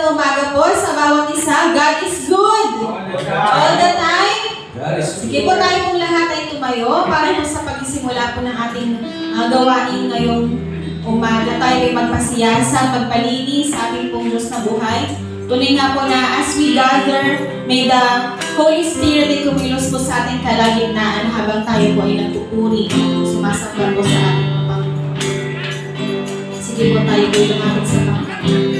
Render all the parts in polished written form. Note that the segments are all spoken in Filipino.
magandang umaga po sa bawat isa. God is good. All the time. Sige po, tayo pong lahat ay tumayo para po sa pagsisimula po ng ating gawain ngayong umaga. Tayo ay magpasiyasa, magpalinis sa ating pong Diyos na buhay. Tunay nga po na as we gather, may the Holy Spirit ay kumilos po sa ating kalagitnaan habang tayo po ay nagpupuri, sumasamba po sa ating Panginoon. Sige po, tayo po lumapit sa Panginoon.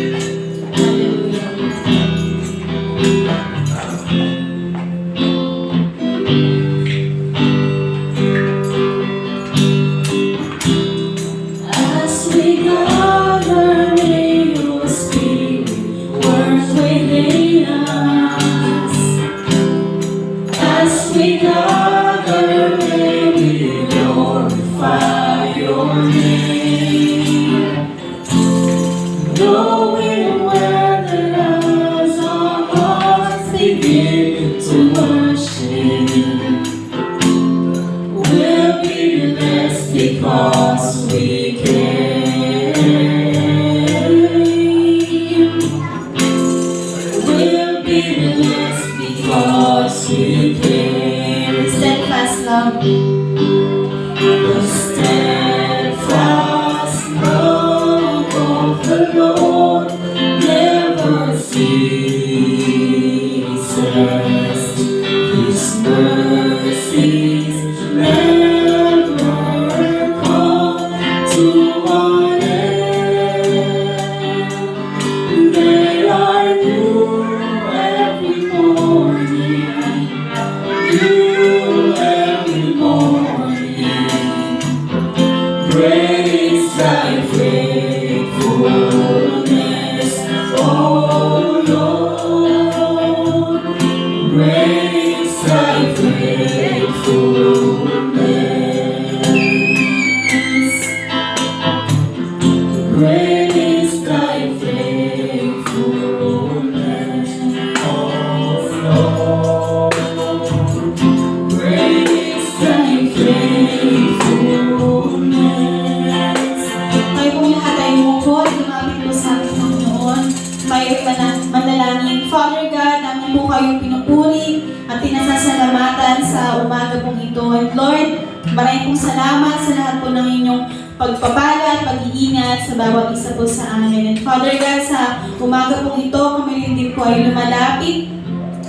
Father God, namin po kayong pinupuri at pinasasalamatan sa umaga pong ito. And Lord, maraming pong salamat sa lahat po ng inyong pagpapala at pag-iingat sa bawat isa po sa amin. And Father God, sa umaga pong ito, kami rin din po ay lumalapit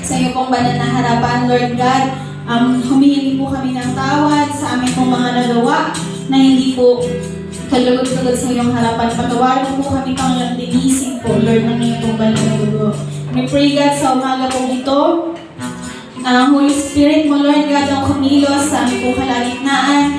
sa iyo pong banal na harapan, Lord God. Humihingi po kami ng tawad sa aming pong mga nagawa na hindi po kalugod-lugod sa iyong harapan. Patawarin po kami pang linisin po, Lord, ng iyong pong banal na dugo. We pray God sa umaga pong ito. Holy Spirit mo, Lord God, ang kumilos sa aming pong kalagitnaan.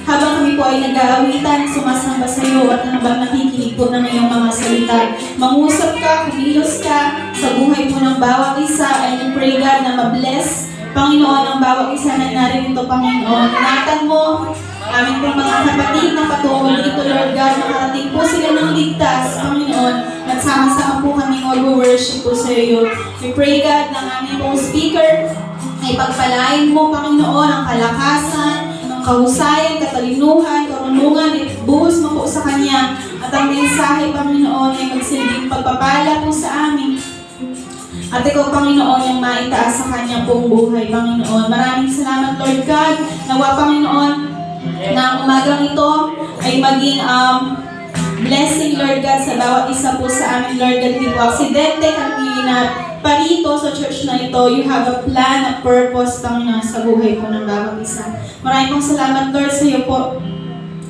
Habang kami po ay nag-aawitan, sumasamba sa iyo at habang nakikinig po ng iyong mga salita. Mangusap ka, kumilos ka sa buhay po ng bawat isa. And we pray God na ma-bless, Panginoon, ang bawat isa na narito, Panginoon. Ingatan mo aming pong mga kapatid na patungo dito, Lord God, makarating po sila ng ligtas, Panginoon, at sama-sama po kami mag-worship po sa iyo. We pray, God, ng aming pong speaker ay pagpalain mo, Panginoon, ang kalakasan, ang kahusayan, katalinuhan, karunungan, ibuhos mo po sa Kanya, at ang mensahe, Panginoon, ay magsilbing pagpapala po sa amin. At ikaw, Panginoon, yung maitaas sa Kanya pong buhay, Panginoon. Maraming salamat, Lord God, nawa, Panginoon, na umagang ito ay maging blessing, Lord God, sa bawat isa po sa amin, Lord God. Hindi po aksidente kami na parito sa church na ito. You have a plan, a purpose, Panginoon, sa buhay po ng bawat isa. Maraming pong salamat, Lord, sa iyo po.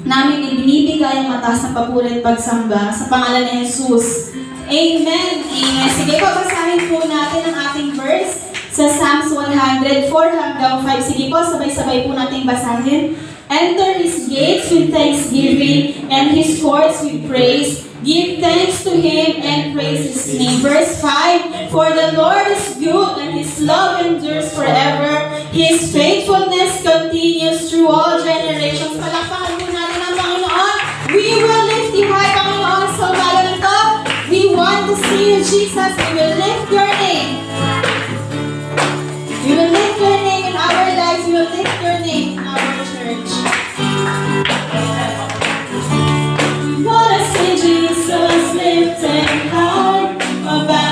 Namin ibinibigay ang mataas na papuri at pagsamba sa pangalan ni Jesus. Amen! Amen! Sige po, basahin po natin ang ating verse sa Psalms 104 hanggang 5. Sige po, sabay-sabay po natin basahin. Enter His gates with thanksgiving and His courts with praise. Give thanks to Him and praise His name. Verse 5, For the Lord is good and His love endures forever. His faithfulness continues through all generations. Palakpakan po natin ang Panginoon. We will lift You high, Panginoon, sa umaga nito. We want to see You, Jesus. We will lift Your name. We will lift Your name in our lives. We will lift Your name in our church. We want to see Jesus lifted high above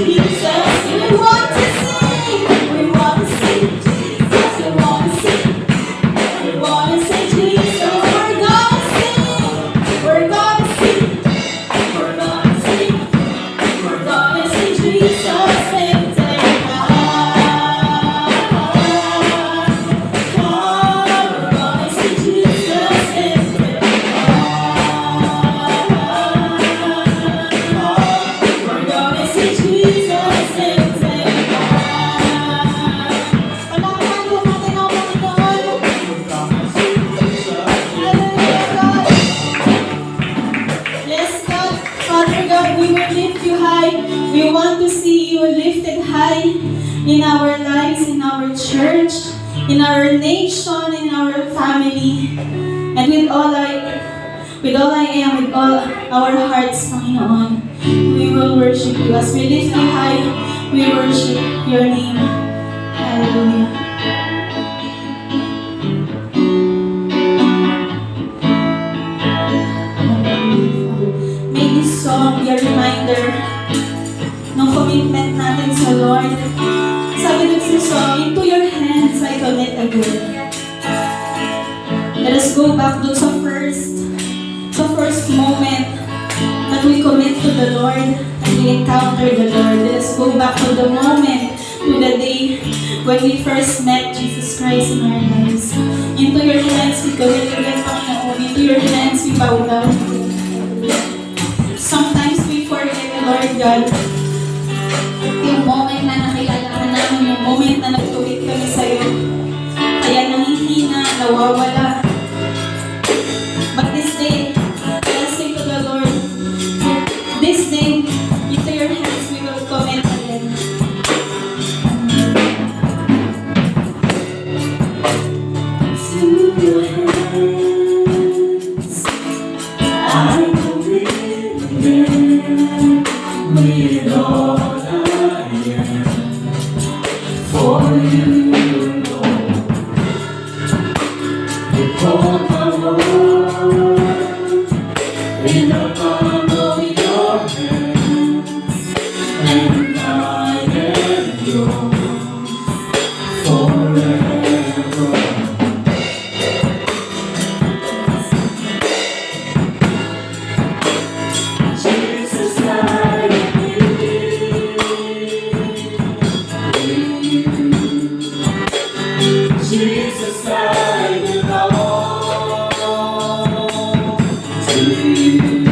Jesus. We want to sing. We want to sing Jesus. We want to sing. We want to sing Jesus. We're gonna sing. We're gonna sing. We're gonna sing. We're gonna sing Jesus. Lifted high. We're gonna sing Jesus. Lifted We're gonna see Jesus lifted high. Palakpakan po natin ang Panginoon. Hallelujah, God. Yes, God. Father God, we will lift you high. We want to see you lifted high in our lives, in our church, in our nation, in our family. And with all I am, with all our hearts, Panginoon, we will worship you. As we lift you high, we worship your name. Hallelujah. May this song be a reminder ng commitment natin sa Lord. Sabi dun sa song, into your hands I commit again. Let us go back dun sa first moment that we commit to the Lord and we encounter the Lord. Let us go back to the moment, to the day when we first met Jesus Christ in our lives. Into your hands we commit again, Panginoon. Into your hands we bow down. Sometimes we forget, Lord God, yung moment na nakilala ka namin, yung moment na nag-commit kami sa'yo. Kaya nangihina, nawawala. But this day, let us say to the Lord, this day, into your hands we will commit again. To your hands, I commit again, with all I am, for you, Lord. With all my world, in the palm of your hands, and I am yours forever. Jesus, I believe. Jesus, I belong to you.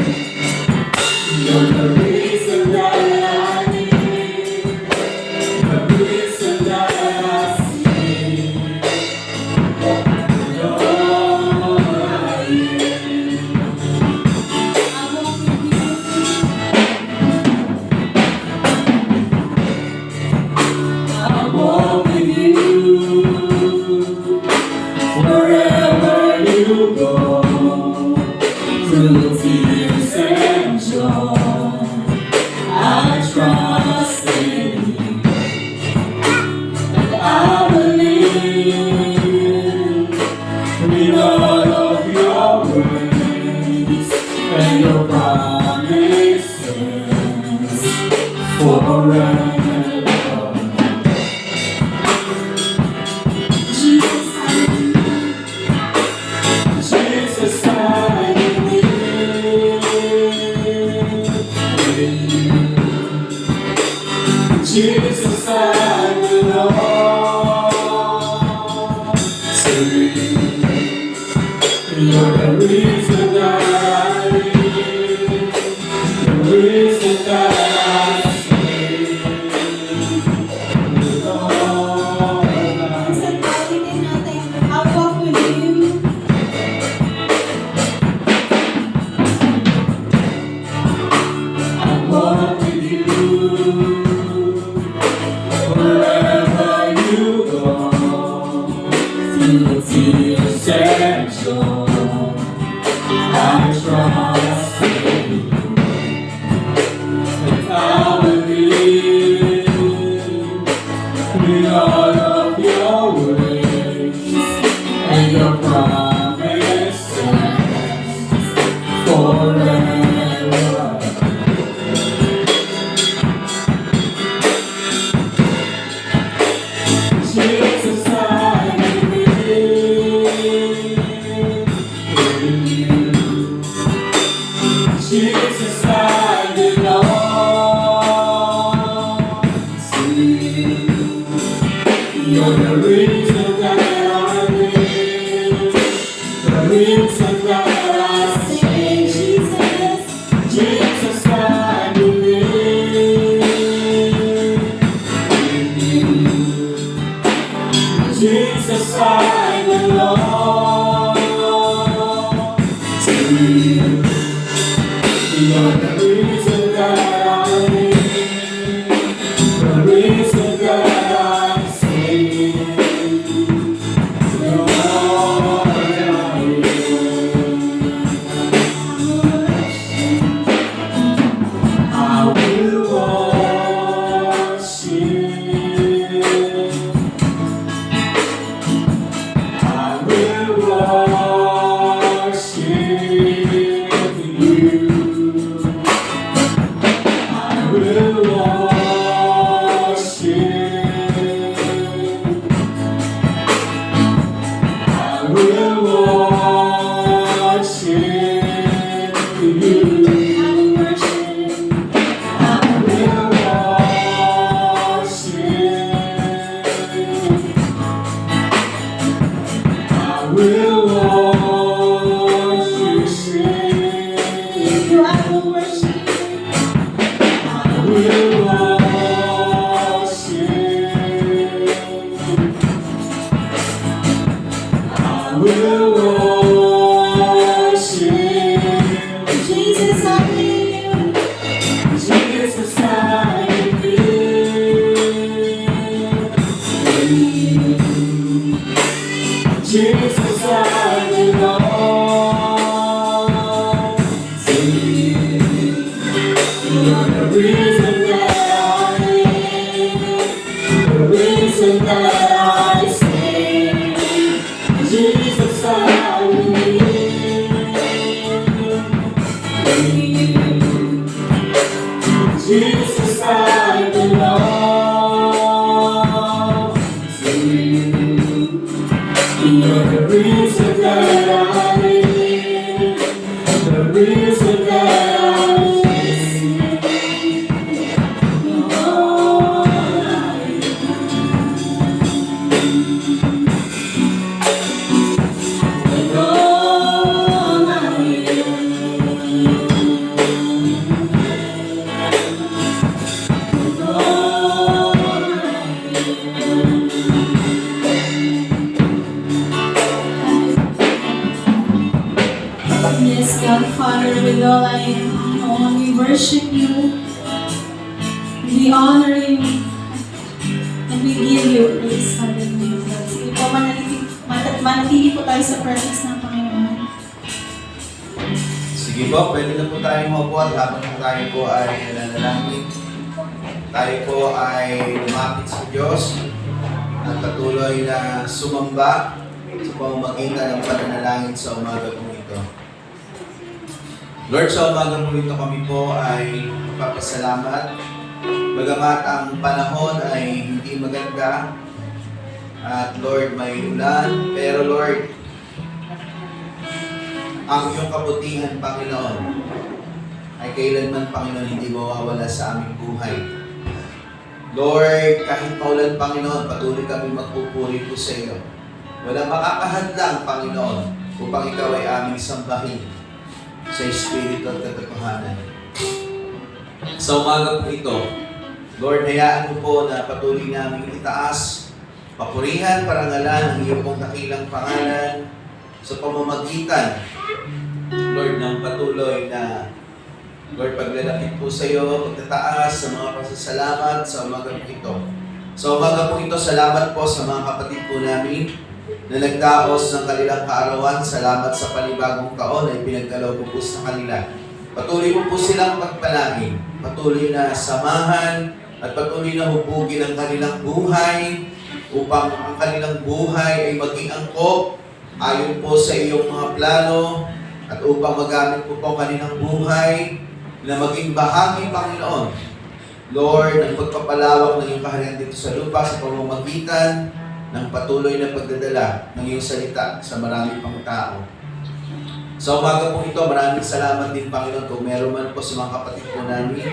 You're the reason that I live, the reason that I see. You're all I am. I walk with you wherever you go, through tears and joy. I trust in you, and I believe in all of your words and your promises forever. Jesus, I believe in you. Jesus, I belong to you. You're the reason that I live, the reason that I sing. With all I I'll walk with you. I'll walk with you wherever you go, through the tears and joy. belong to you. You're the reason that I live, the reason that I sing. Lord, I will worship. I will worship you. I will worship. I will worship you. I will worship. I will worship. You, I will worship. I will worship. I will worship. Jesus, I live. Jesus, I live. Jesus, I belong to you. You're the reason that I live, the reason that I sing. Jesus, I live. Jesus, I belong to you. You're the reason that I live, the reason that I sing. Lord, Yes, God, Father, with all I am, Lord, we worship you, we honor you, and we give you praise, hallelujah. Sige po, manatili po tayo sa presence ng Panginoon. Sige po, pwede na po tayo maupo at habang po tayo po ay nanalangin, tayo po ay lumapit sa Diyos at patuloy na sumamba sa pamamagitan ng pananalangin sa umaga po ito. Lord, sa umaga po ito kami po ay magpapasalamat. Bagamat ang panahon ay hindi maganda at Lord, may ulan, pero Lord, ang iyong kabutihan, Panginoon, ay kailanman, Panginoon, hindi mawawala sa aming buhay. Lord, kahit maulan, Panginoon, patuloy kami magpupuri po sa iyo. Walang makakahadlang, Panginoon, upang ikaw ay aming sambahin sa Espiritu at katotohanan. Sa umaga po ito, Lord, hayaan mo po na patuloy namin itaas, papurihan, parangalan ang iyong pong dakilang pangalan sa pamamagitan, Lord, ng patuloy na, Lord, paglalapit po sa iyo, pagtataas sa mga pasasalamat sa umaga po ito. Sa umaga po ito, salamat po sa mga kapatid po namin na nagdaos ng kanilang kaarawan. Salamat sa panibagong taon ay pinagdalaw po sa kanila. Patuloy mo po silang pagpalangin, patuloy na samahan at patuloy na hubugin ang kanilang buhay upang ang kanilang buhay ay maging angkop ayon po sa iyong mga plano at upang magamit po po ang kanilang buhay na maging bahagi, Panginoon, Lord, ng pagpapalawak ng iyong kaharian dito sa lupa sa pamamagitan ng patuloy na pagdadala ng iyong salita sa marami pang tao. Sa umaga po ito, maraming salamat din, Panginoon, kung meron man po sa mga kapatid po namin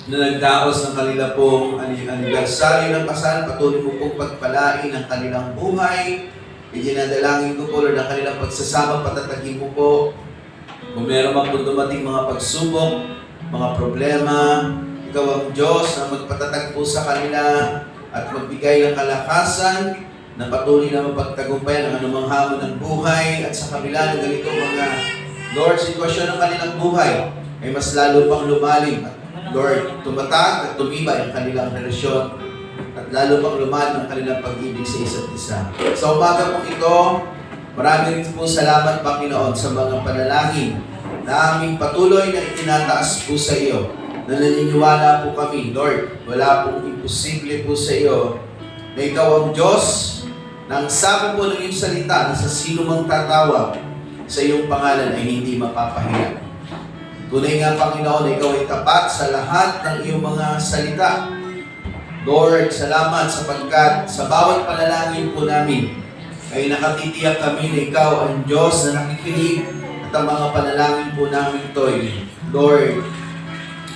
na nagdaos ng kanila pong anibersaryo ng kasal, patuloy mo pong pagpalain ang kanilang buhay. Idinadalangin ko po, Lord, ang kanilang pagsasama, patatagin mo po. Kung meron man po dumating mga pagsubok, mga problema, ikaw ang Diyos na magpatatag po sa kanila at magbigay ng kalakasan na patuloy na mapagtagumpayan ang anumang hamon ng buhay at sa kabila ng ganito mga Lord, sitwasyon ng kanilang buhay ay mas lalo pang lumalim at Lord, tumatag at tumibay ang kanilang relasyon at lalo pang lumalim ang kanilang pag-ibig sa isa't isa. Sa umaga pong ito, marami rin po salamat, Panginoon, sa mga panalangin na aming patuloy na itinataas po sa iyo. Na naniniwala po kami, Lord, wala pong imposible po sa iyo na ikaw ang Diyos na ang sabi po ng iyong salita na sa sino mang tatawag sa iyong pangalan ay hindi mapapahiya. Tunay nga, Panginoon, na ikaw ay tapat sa lahat ng iyong mga salita. Lord, salamat sapagkat sa bawat panalangin po namin ay nakatitiyak kami na ikaw ang Diyos na nakikinig at ang mga panalangin po namin ito ay, Lord,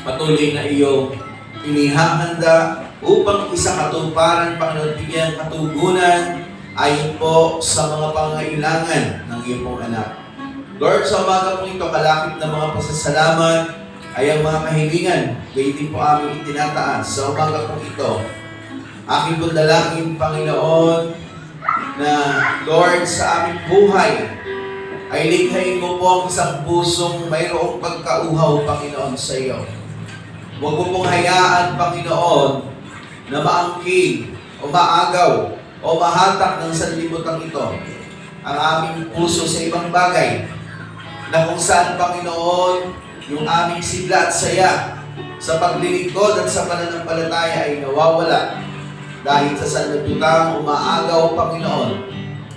patuloy na iyong inihahanda upang isa katuparan, Panginoon, bigyan katugunan ayon po sa mga pangailangan ng iyong pong anak. Lord, sa umaga po ito, kalakip na mga pasasalamat ay ang mga kahilingan. Gayon din po aming itinataas sa umaga po ito. Aking pong dalangin, Panginoon, na Lord, sa aming buhay, ay likhain mo po ang isang pusong mayroong pagkauhaw, Panginoon, sa iyo. Huwag mo pong hayaan, Panginoon, na maangkin o maagaw o mahatak ng sanlibutan ito ang aming puso sa ibang bagay na kung saan, Panginoon, yung aming sigla at saya sa paglilingkod at sa pananampalataya ay nawawala dahil sa sanlibutan umaagaw, Panginoon,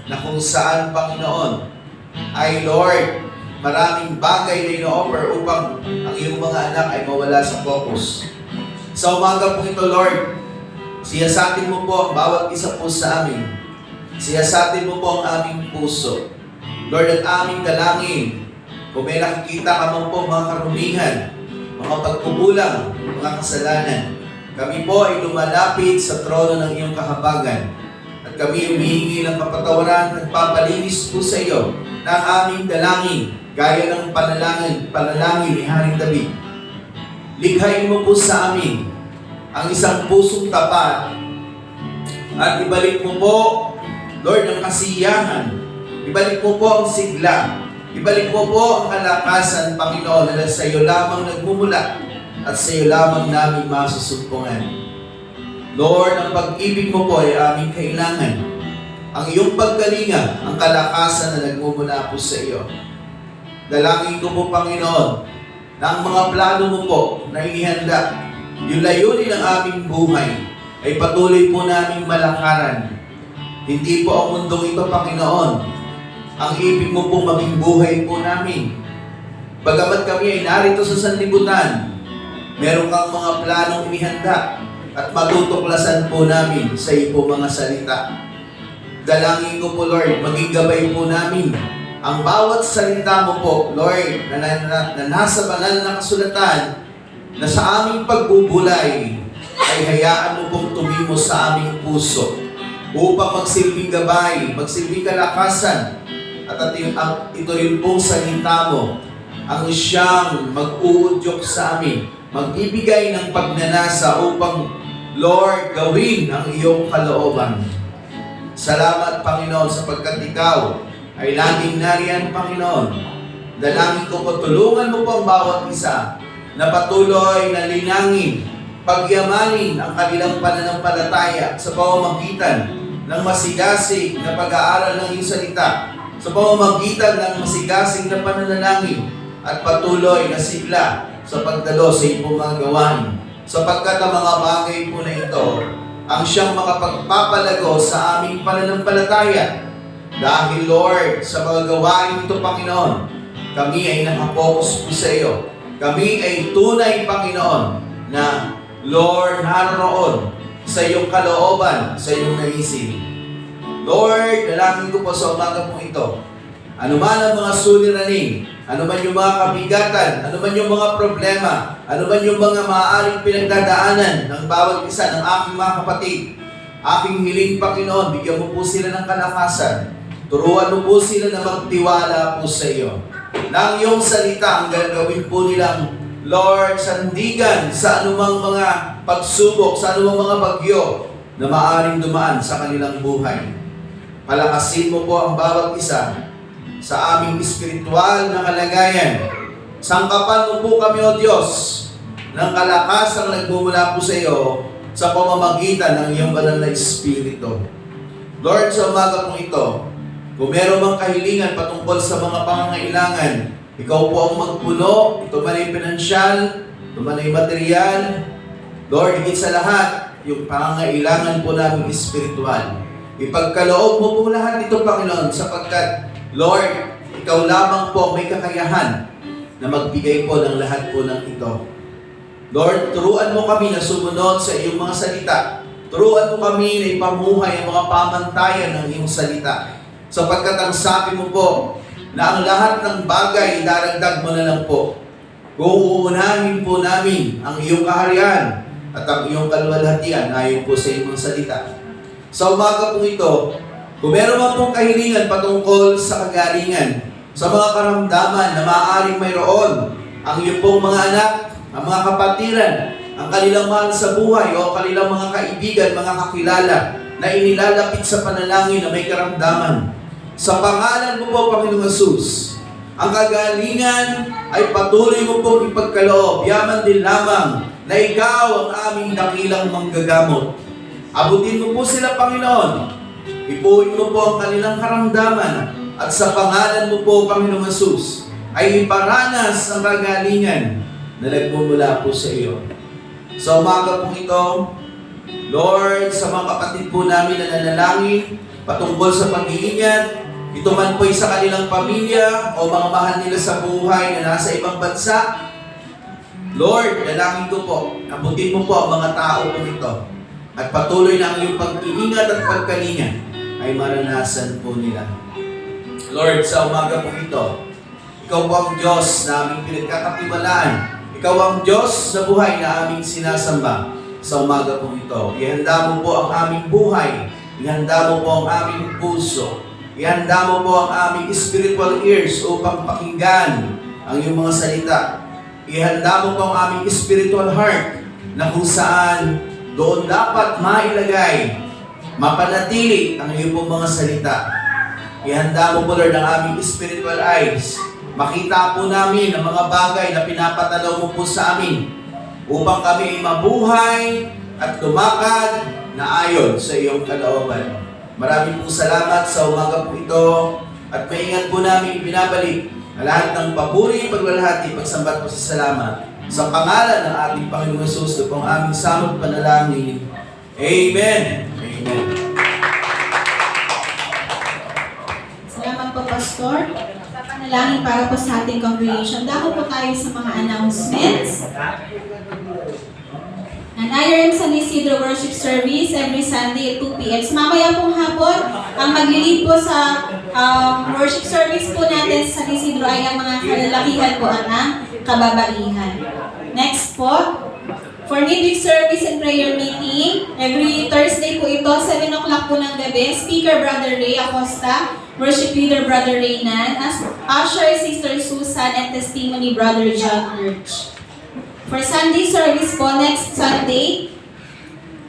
na kung saan, Panginoon, ay Lord, maraming bagay na ino-offer upang ang iyong mga anak ay mawala sa focus. Sa umaga po ito, Lord, siyasatin mo po ang bawat isa po sa amin. Siyasatin mo po ang aming puso. Lord, at aming dalangin, kung may nakikita ka man po mga karumihan, mga pagkukulang, mga kasalanan, kami po ay lumalapit sa trono ng iyong kahabagan. At kami humihingi ng kapatawaran at papalinis po sa iyo ng aming dalangin, gaya ng panalangin ni Haring David. Likhain mo po sa amin ang isang pusong tapat at ibalik mo po, Lord, ang kasiyahan. Ibalik mo po ang sigla. Ibalik mo po ang kalakasan, Panginoon, na sa iyo lamang nagmumula at sa iyo lamang namin masusumpungan. Lord, ang pag-ibig mo po ay aming kailangan. Ang iyong pagkalinga, ang kalakasan na nagmumula po sa iyo. Dalangin ko po, Panginoon, na ang mga plano mo po na inihanda, yung layunin ng aming buhay, ay patuloy po naming malakaran. Hindi po ang mundong ito, Panginoon, ang ibig mo pong maging buhay po namin. Bagamat kami ay narito sa sanlibutan, meron kang mga planong inihanda at matutuklasan po namin sa iyo po mga salita. Dalangin ko po, Lord, maging gabay po namin ang bawat salita mo po, Lord, na nasa banal na kasulatan, na sa aming pagbubulay ay hayaan mo pong tumimos sa aming puso upang magsilbing gabay, magsilbing kalakasan, at ito rin pong salita mo ang siyang mag-uudyok sa amin, magbibigay ng pagnanasa upang, Lord, gawin ang iyong kalooban. Salamat, Panginoon, sapagkat ikaw ay laging nariyan, Panginoon. Dalangin ko po, tulungan mo po ang bawat isa na patuloy na linangin, pagyamanin ang kanilang pananampalataya sa pamamagitan ng masigasig na pag-aaral ng iyong salita, sa pamamagitan ng masigasig na pananalangin at patuloy na sigla sa pagdalo sa iyong mga gawain. Sapagkat ang mga bagay po na ito ang siyang makapagpapalago sa aming pananampalataya. Dahil, Lord, sa mga gawain ito, Panginoon, kami ay nakapokus po sa iyo. Kami ay tunay, Panginoon, na, Lord, naroon sa iyong kalooban, sa iyong naisip. Lord, dalangin ko po sa umaga po ito, ano man ang mga suliranin, ano man yung mga kabigatan, ano man yung mga problema, ano man yung mga maaaring pinagdadaanan ng bawat isa ng aking mga kapatid, aking hiling, Panginoon, bigyan mo po sila ng kalakasan. Turuan mo po sila na magtiwala po sa iyo. Na ang iyong salita ang gagawin po nilang, Lord, sandigan sa anumang mga pagsubok, sa anumang mga bagyo na maaaring dumaan sa kanilang buhay. Palakasin mo po ang bawat isa sa aming espiritual na kalagayan. Sangkapan mo po kami, O Diyos, ng kalakasang nagmumula po sa iyo sa pamamagitan ng iyong banal na Espiritu. Lord, sa umaga pong ito, kung meron mang kahilingan patungkol sa mga pangangailangan, ikaw po ang magpuno, ito man ay pinansyal, ito man ay material. Lord, higit sa lahat, yung pangangailangan po namin espiritual. Ipagkaloob mo po lahat ito, Panginoon, sapagkat, Lord, ikaw lamang po may kakayahan na magbigay po ng lahat po ng ito. Lord, turuan mo kami na sumunod sa iyong mga salita. Turuan mo kami na ipamuhay ang mga pamantayan ng iyong salita. Sapagkat ang sabi mo po, na ang lahat ng bagay daragdag mo na lang po. Kung uunahin po namin ang iyong kaharian at ang iyong kaluwalhatian ayon po sa iyong salita. Sa umaga po ito, kung meron man pong kahilingan patungkol sa kagalingan, sa mga karamdaman na maaaring mayroon, ang iyong pong mga anak, ang mga kapatiran, ang kanilang mahal sa buhay o kanilang mga kaibigan, mga kakilala na inilalapit sa panalangin na may karamdaman. Sa pangalan mo po, Panginoong Jesus, ang kagalingan ay patuloy mo pong ipagkaloob. Yaman din lamang na ikaw ang aming dakilang manggagamot. Abutin mo po sila, Panginoon. Ipuin mo po ang kanilang karamdaman. At sa pangalan mo po, Panginoong Jesus, ay iparanas ang kagalingan na nagmumula po sa iyo. Sa umaga pong ito, Lord, sa mga kapatid po namin na nanalangin patungkol sa pag-iingat, ito man po'y sa kanilang pamilya o mga mahal nila sa buhay na nasa ibang bansa, Lord, dalangin ko po, abutin mo po ang mga tao po ito at patuloy na ang iyong pag-iingat at pagkalinga ay maranasan po nila. Lord, sa umaga po ito, ikaw po ang Diyos na aming pinagkakatiwalaan. Ikaw ang Diyos na buhay na aming sinasamba sa umaga po ito. Ihanda mo po ang aming buhay. Ihanda mo po ang aming puso. Ihanda mo po ang aming spiritual ears upang pakinggan ang iyong mga salita. Ihanda mo po ang aming spiritual heart na kung saan doon dapat mailagay, mapanatili ang iyong pong mga salita. Ihanda mo po, Lord, ang aming spiritual eyes. Makita po namin ang mga bagay na pinapatalaw mo po sa amin upang kami ay mabuhay at lumakad na ayon sa iyong kalooban. Maraming pong salamat sa umaga po ito at maingat po namin binabalik ang lahat ng papuri, paglalahati, pagsambat po sa salamat. Sa pangalan ng ating Panginoong Jesus, ito pong aming samot panalangin. Amen. Amen. Salamat po, Pastor. Panalangin para po sa ating congregation. Dako po tayo sa mga announcements. Ang IRM San Isidro Worship Service every Sunday at 2 p.m. Mamaya pong hapon, ang maglilid po sa worship service po natin sa San Isidro ay ang mga kalalakihan po at ang kababaihan. Next po, for midweek service and prayer meeting, every Thursday po ito, 7 o'clock po ng gabi, Speaker Brother Ray Acosta, Worship Leader Brother Reynan, Usher Sister Susan, and Testimony Brother John Urch. For Sunday service po, next Sunday,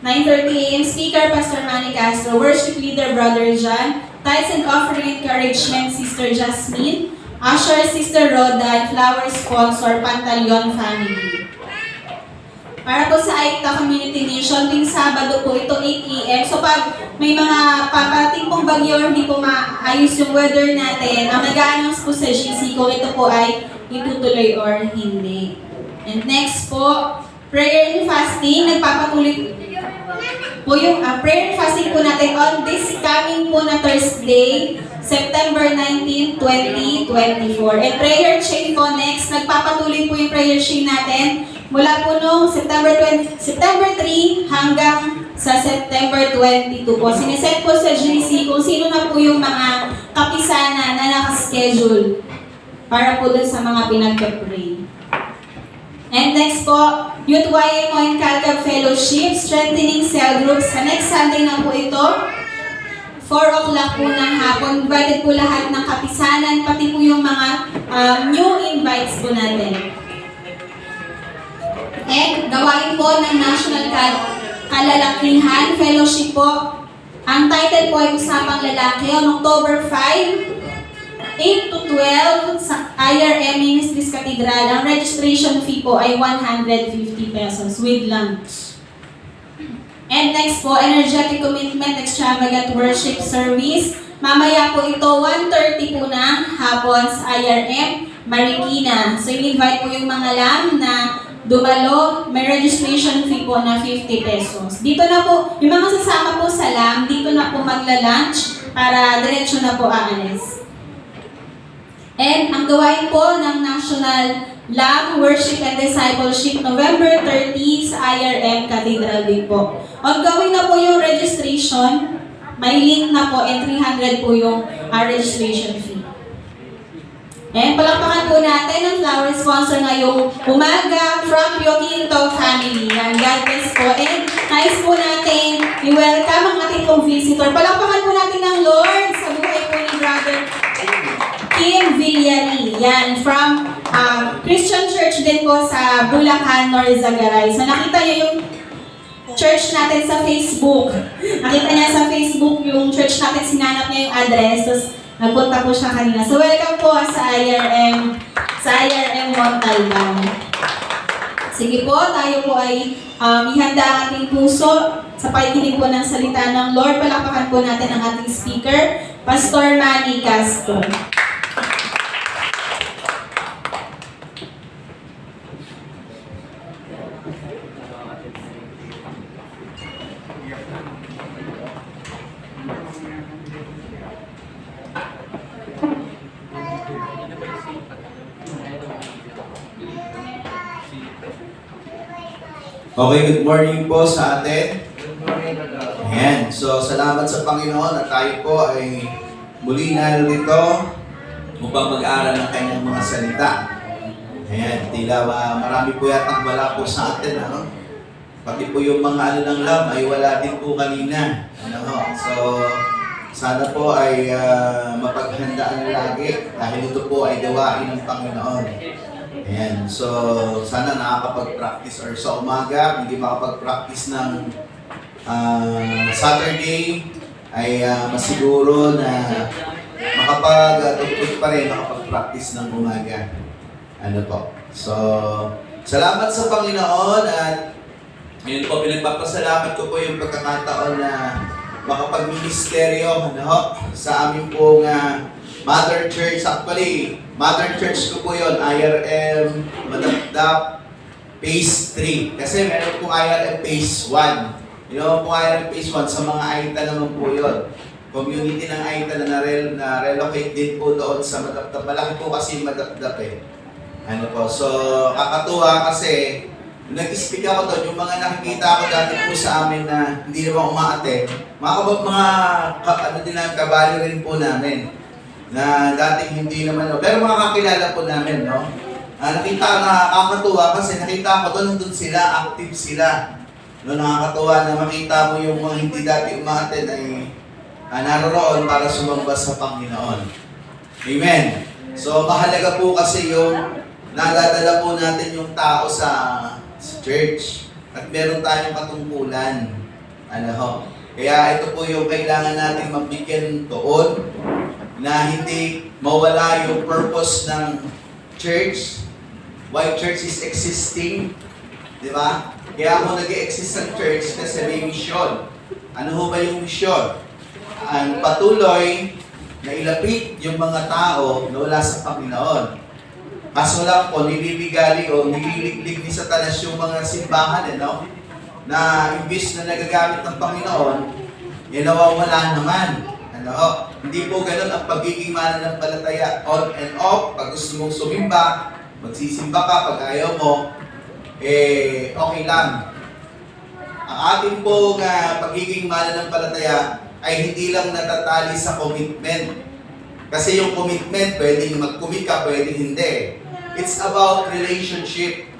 9:30 a.m., Speaker Pastor Manny Castro, Worship Leader Brother John, Tithes and Offering Encouragement Sister Jasmine, Usher Sister Rhoda, and Flower Sponsor Pantaleon Family. Para po sa Aita Community Mission, ting Sabado po ito 8 a.m. So pag may mga paparating pong bagyo or hindi po maayos yung weather natin, ang nag-a-announce po sa GC kung ito po ay itutuloy or hindi. And next po, prayer and fasting. Nagpapatuloy po yung prayer and fasting po natin on this coming po na Thursday, September 19, 2024. And prayer chain po next. Nagpapatuloy po yung prayer chain natin mula po noong September 3 hanggang sa September 22 po. Siniset po sa GC kung sino na po yung mga kapisana na nakaschedule para po dun sa mga pinagpa-pray. And next po, Youth YMO and Calcab Fellowship, Strengthening Cell Groups. Sa next Sunday na po ito, 4 o'clock po ng hapon. Invited po lahat ng kapisanan, pati po yung mga new invites po natin. And gawain po ng National Kalalakihan Fellowship po, Ang title po ay Usapang Lalaki on October 5, 8 to 12 sa IRM Ministries Cathedral. Ang registration fee po ay 150 pesos with lunch. And next po, Energetic Commitment Extravagant Worship Service. Mamaya po ito, 1:30 po ng hapon sa IRM Marikina. So, in-invite po yung mga lam na dumalo. May registration fee po na 50 pesos. Dito na po, yung mga sasama po sa lam, dito na po magla-lunch para diretsyo na po aalis. And ang gawain po ng National Lam Worship and Discipleship, November 30 sa IRM Cathedral din po. Ongoing na po yung registration. May link na po and 300 po yung registration fee. And palakpakan po natin ang flower sponsor ngayong umaga from Pioquinto family. And God bless po. And nice po natin i-welcome ang ating pong visitor. Palakpakan po natin ng Lord sa buhay po ni Brother Kim Villari. Yan, from Christian Church din po sa Bulacan, Norzagaray. So nakita niyo yung church natin sa Facebook. Nakita niya sa Facebook yung church natin, sinanap niya yung address. Tapos nagpunta po siya kanina. So welcome po sa IRM Montalban. Sige po, tayo po ay ihanda ang ating puso sa pakikinig po ng salita ng Lord. Palakpakan po natin ang ating speaker, Pastor Manny Castro. Okay, good morning po sa atin. Ayan, so salamat sa Panginoon at tayo po ay muli narito upang mag-aaral ng kanyang mga salita. Ayan, tila marami po yatang wala po sa atin, ano? Pati po yung mga ng lam ay wala din po kanina. Ano? So, sana po ay mapaghandaan lagi dahil ito po ay gawain ng Panginoon. Ayan, so sana nakakapag-practice or sa umaga, hindi makapag-practice ng Saturday, ay masiguro na makapag-tugtog pa rin, makapag-practice ng umaga. Ano po? So, salamat sa Panginoon at yun po, pinagpapasalamat ko po yung pagkakataon na makapag-ministeryo sa aming pong Mother Church. Actually, Mother Church ko po yun, IRM Madapdap Phase 3. Kasi meron pong IRM Phase 1. You know, pong IRM Phase 1 sa mga AITA naman po yun. Community ng AITA na relocate din po doon sa Madapdap. Malaki po kasi Madapdap eh. Ano po, so kakatuwa kasi nag-speak ako doon, yung mga nakikita ko dati po sa amin na hindi naman umaate, ano din ang kabalyo rin po namin na dating hindi naman, pero mga kakilala po namin, no? Nakakatuwa kasi nakita ko doon sila, active sila. No, nakakatuwa na makita mo yung mga hindi dati umaate ay naroroon para sumamba sa Panginoon. Amen. So mahalaga po kasi yung nadadala po natin yung tao sa church at meron tayong katungkulan. Kaya ito po yung kailangan natin mabigyan tuon na hindi mawala yung purpose ng church. Why church is existing. Di ba? Kaya ako nag-exist ng church kasi may mission. Ano ho ba yung mission? Ang patuloy na ilapit yung mga tao na wala sa Panginoon. Kaso lang po, nililigali o nililiglig ni Satanas yung mga simbahan, na imbis na nagagamit ng Panginoon, nawawala naman. Hindi po ganun ang pagiging mananampalataya. On and off, pag gusto mong sumimba, magsisimba ka, pag ayaw mo, okay lang. Ang ating pong pagiging mananampalataya ay hindi lang natatali sa commitment. Kasi yung commitment, pwedeng mag-commit ka, pwedeng hindi. It's about relationship.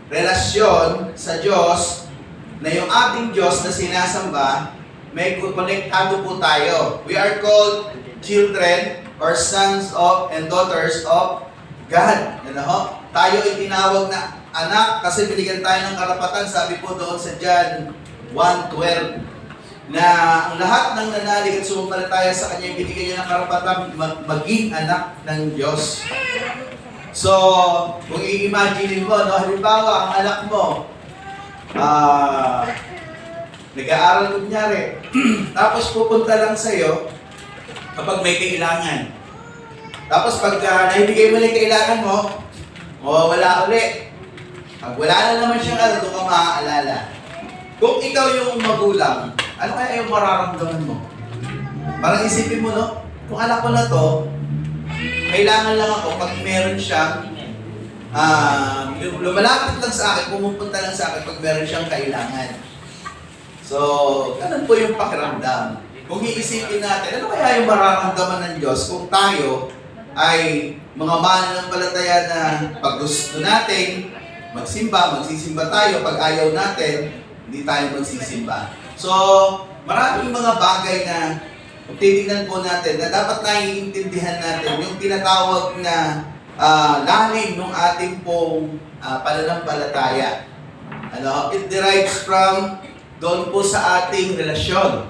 Relasyon sa Diyos na yung ating Diyos na sinasamba, may konektado po tayo. We are called children or sons of and daughters of God. Tayo ay tinawag na anak kasi binigyan tayo ng karapatan. Sabi po doon sa John 1:12 na ang lahat ng nanalig at sumampalataya sa Kanya, binigyan niya ng karapatan maging anak ng Diyos. So, kung i-imagine mo, no, halimbawa, ang anak mo, nag-aaral kunyari, tapos pupunta lang sa'yo kapag may kailangan. Tapos pag naibigay mo na yung kailangan mo, wala uli. Pag wala na naman siyang doon ka maaalala. Kung ikaw yung magulang, ano kaya yung mararamdaman mo? Parang isipin mo, no? Kung anak ko na to, kailangan lang ako pag meron siyang lumalapit lang sa akin, pumupunta lang sa akin pag meron siyang kailangan. So, ganun po yung pakiramdam. Kung iisipin natin, ano kaya yung mararamdaman ng Diyos kung tayo ay mga mananampalataya na pag gusto natin magsisimba tayo, pag ayaw natin, hindi tayo magsisimba. So, maraming mga bagay na kung titignan po natin na dapat naiintindihan natin yung tinatawag na lalim ng ating pong pananampalataya. It derives from doon po sa ating relasyon.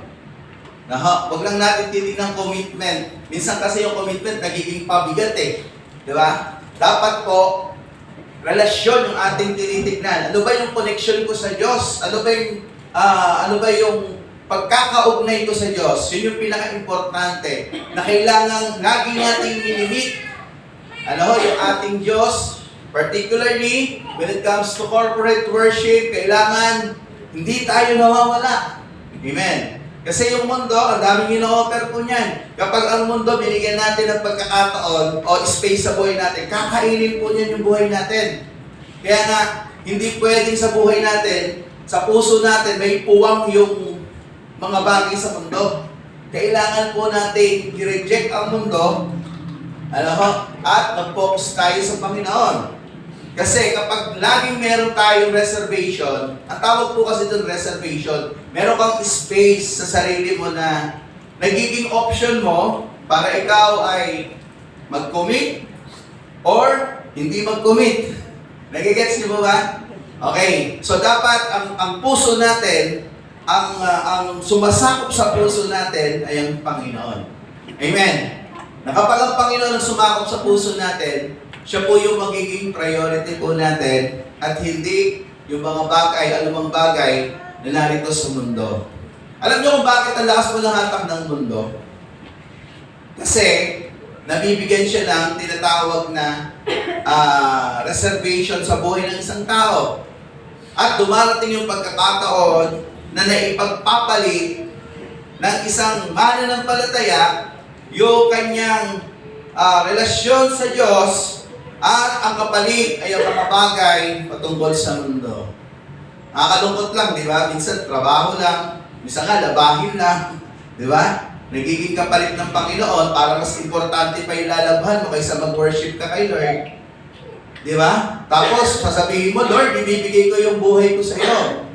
Huwag lang natin titignan commitment. Minsan kasi yung commitment nagiging pabigat eh. Di ba? Dapat po, relasyon yung ating tinitignan. Ano ba yung connection ko sa Diyos? Ano ba yung pagkakaugnay ko sa Diyos? Yun yung pinaka-importante na kailangang lagi nating minimit. Yung ating Diyos, particularly when it comes to corporate worship, kailangan hindi tayo nawawala. Amen. Kasi yung mundo, ang daming ino-offer po niyan. Kapag ang mundo, binigyan natin ng pagkakataon o space sa buhay natin, kakainin po niyan yung buhay natin. Kaya nga, hindi pwedeng sa buhay natin, sa puso natin, may puwang yung mga bagay sa mundo. Kailangan po natin i-reject ang mundo, at mag-focus tayo sa Panginoon. Kasi kapag laging meron tayong reservation, ang tawag po kasi doon reservation, meron kang space sa sarili mo na nagiging option mo para ikaw ay mag-commit or hindi mag-commit. Nagigets niyo ba? Okay, so dapat ang puso natin, ang sumasakop sa puso natin ay ang Panginoon. Amen. Na kapag ang Panginoon ang sumakop sa puso natin, siya po yung magiging priority po natin at hindi yung mga bagay, anumang bagay na narito sa mundo. Alam niyo kung bakit ang lakas mo ng hatak ng mundo? Kasi nabibigyan siya ng tinatawag na reservation sa buhay ng isang tao. At dumarating yung pagkakataon na naipagpapalit ng isang mananampalataya yung kanyang relasyon sa Diyos at ang kapalit ay ang mga bagay patungkol sa mundo. Nakakalungkot lang, di ba? Minsan trabaho lang, minsan nga labahin lang, di ba? Nagiging kapalit ng Panginoon para mas importante pa yung lalabhan mo kaysa mag-worship ka kay Lord. Di ba? Tapos, sasabihin mo, Lord, ibibigay ko yung buhay ko sa iyo.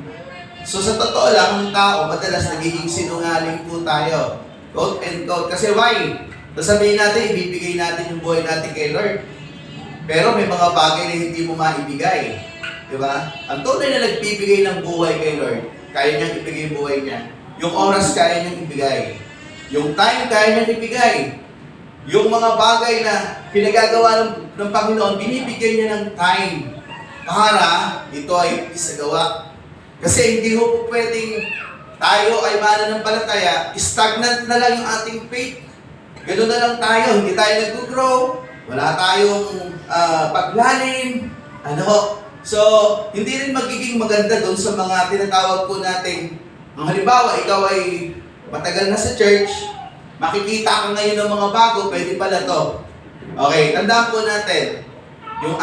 So, sa totoo lang, ang tao, madalas nagiging sinungaling po tayo. Quote and quote. Kasi why? Sasabihin natin, ibibigay natin yung buhay natin kay Lord. Pero may mga bagay na hindi mo maibigay. Di ba? Ang tunay na nagbibigay ng buhay kay Lord, kaya niyang ibigay yung buhay niya. Yung oras, kaya niyang ibigay. Yung time, kaya niyang ibigay. Yung mga bagay na pinagagawa ng Panginoon, binibigyan niya ng time para ito ay isagawa. Kasi hindi ho po pwedeng tayo ay mananampalataya, stagnant na lang yung ating faith. Ganun na lang tayo, hindi tayo nag-grow, wala tayong paglalim, So, hindi rin magiging maganda doon sa mga tinatawag po nating, halimbawa, ikaw ay matagal na sa church, makikita ka ngayon ng mga bago, pwede pala to. Okay, tandaan po natin, yung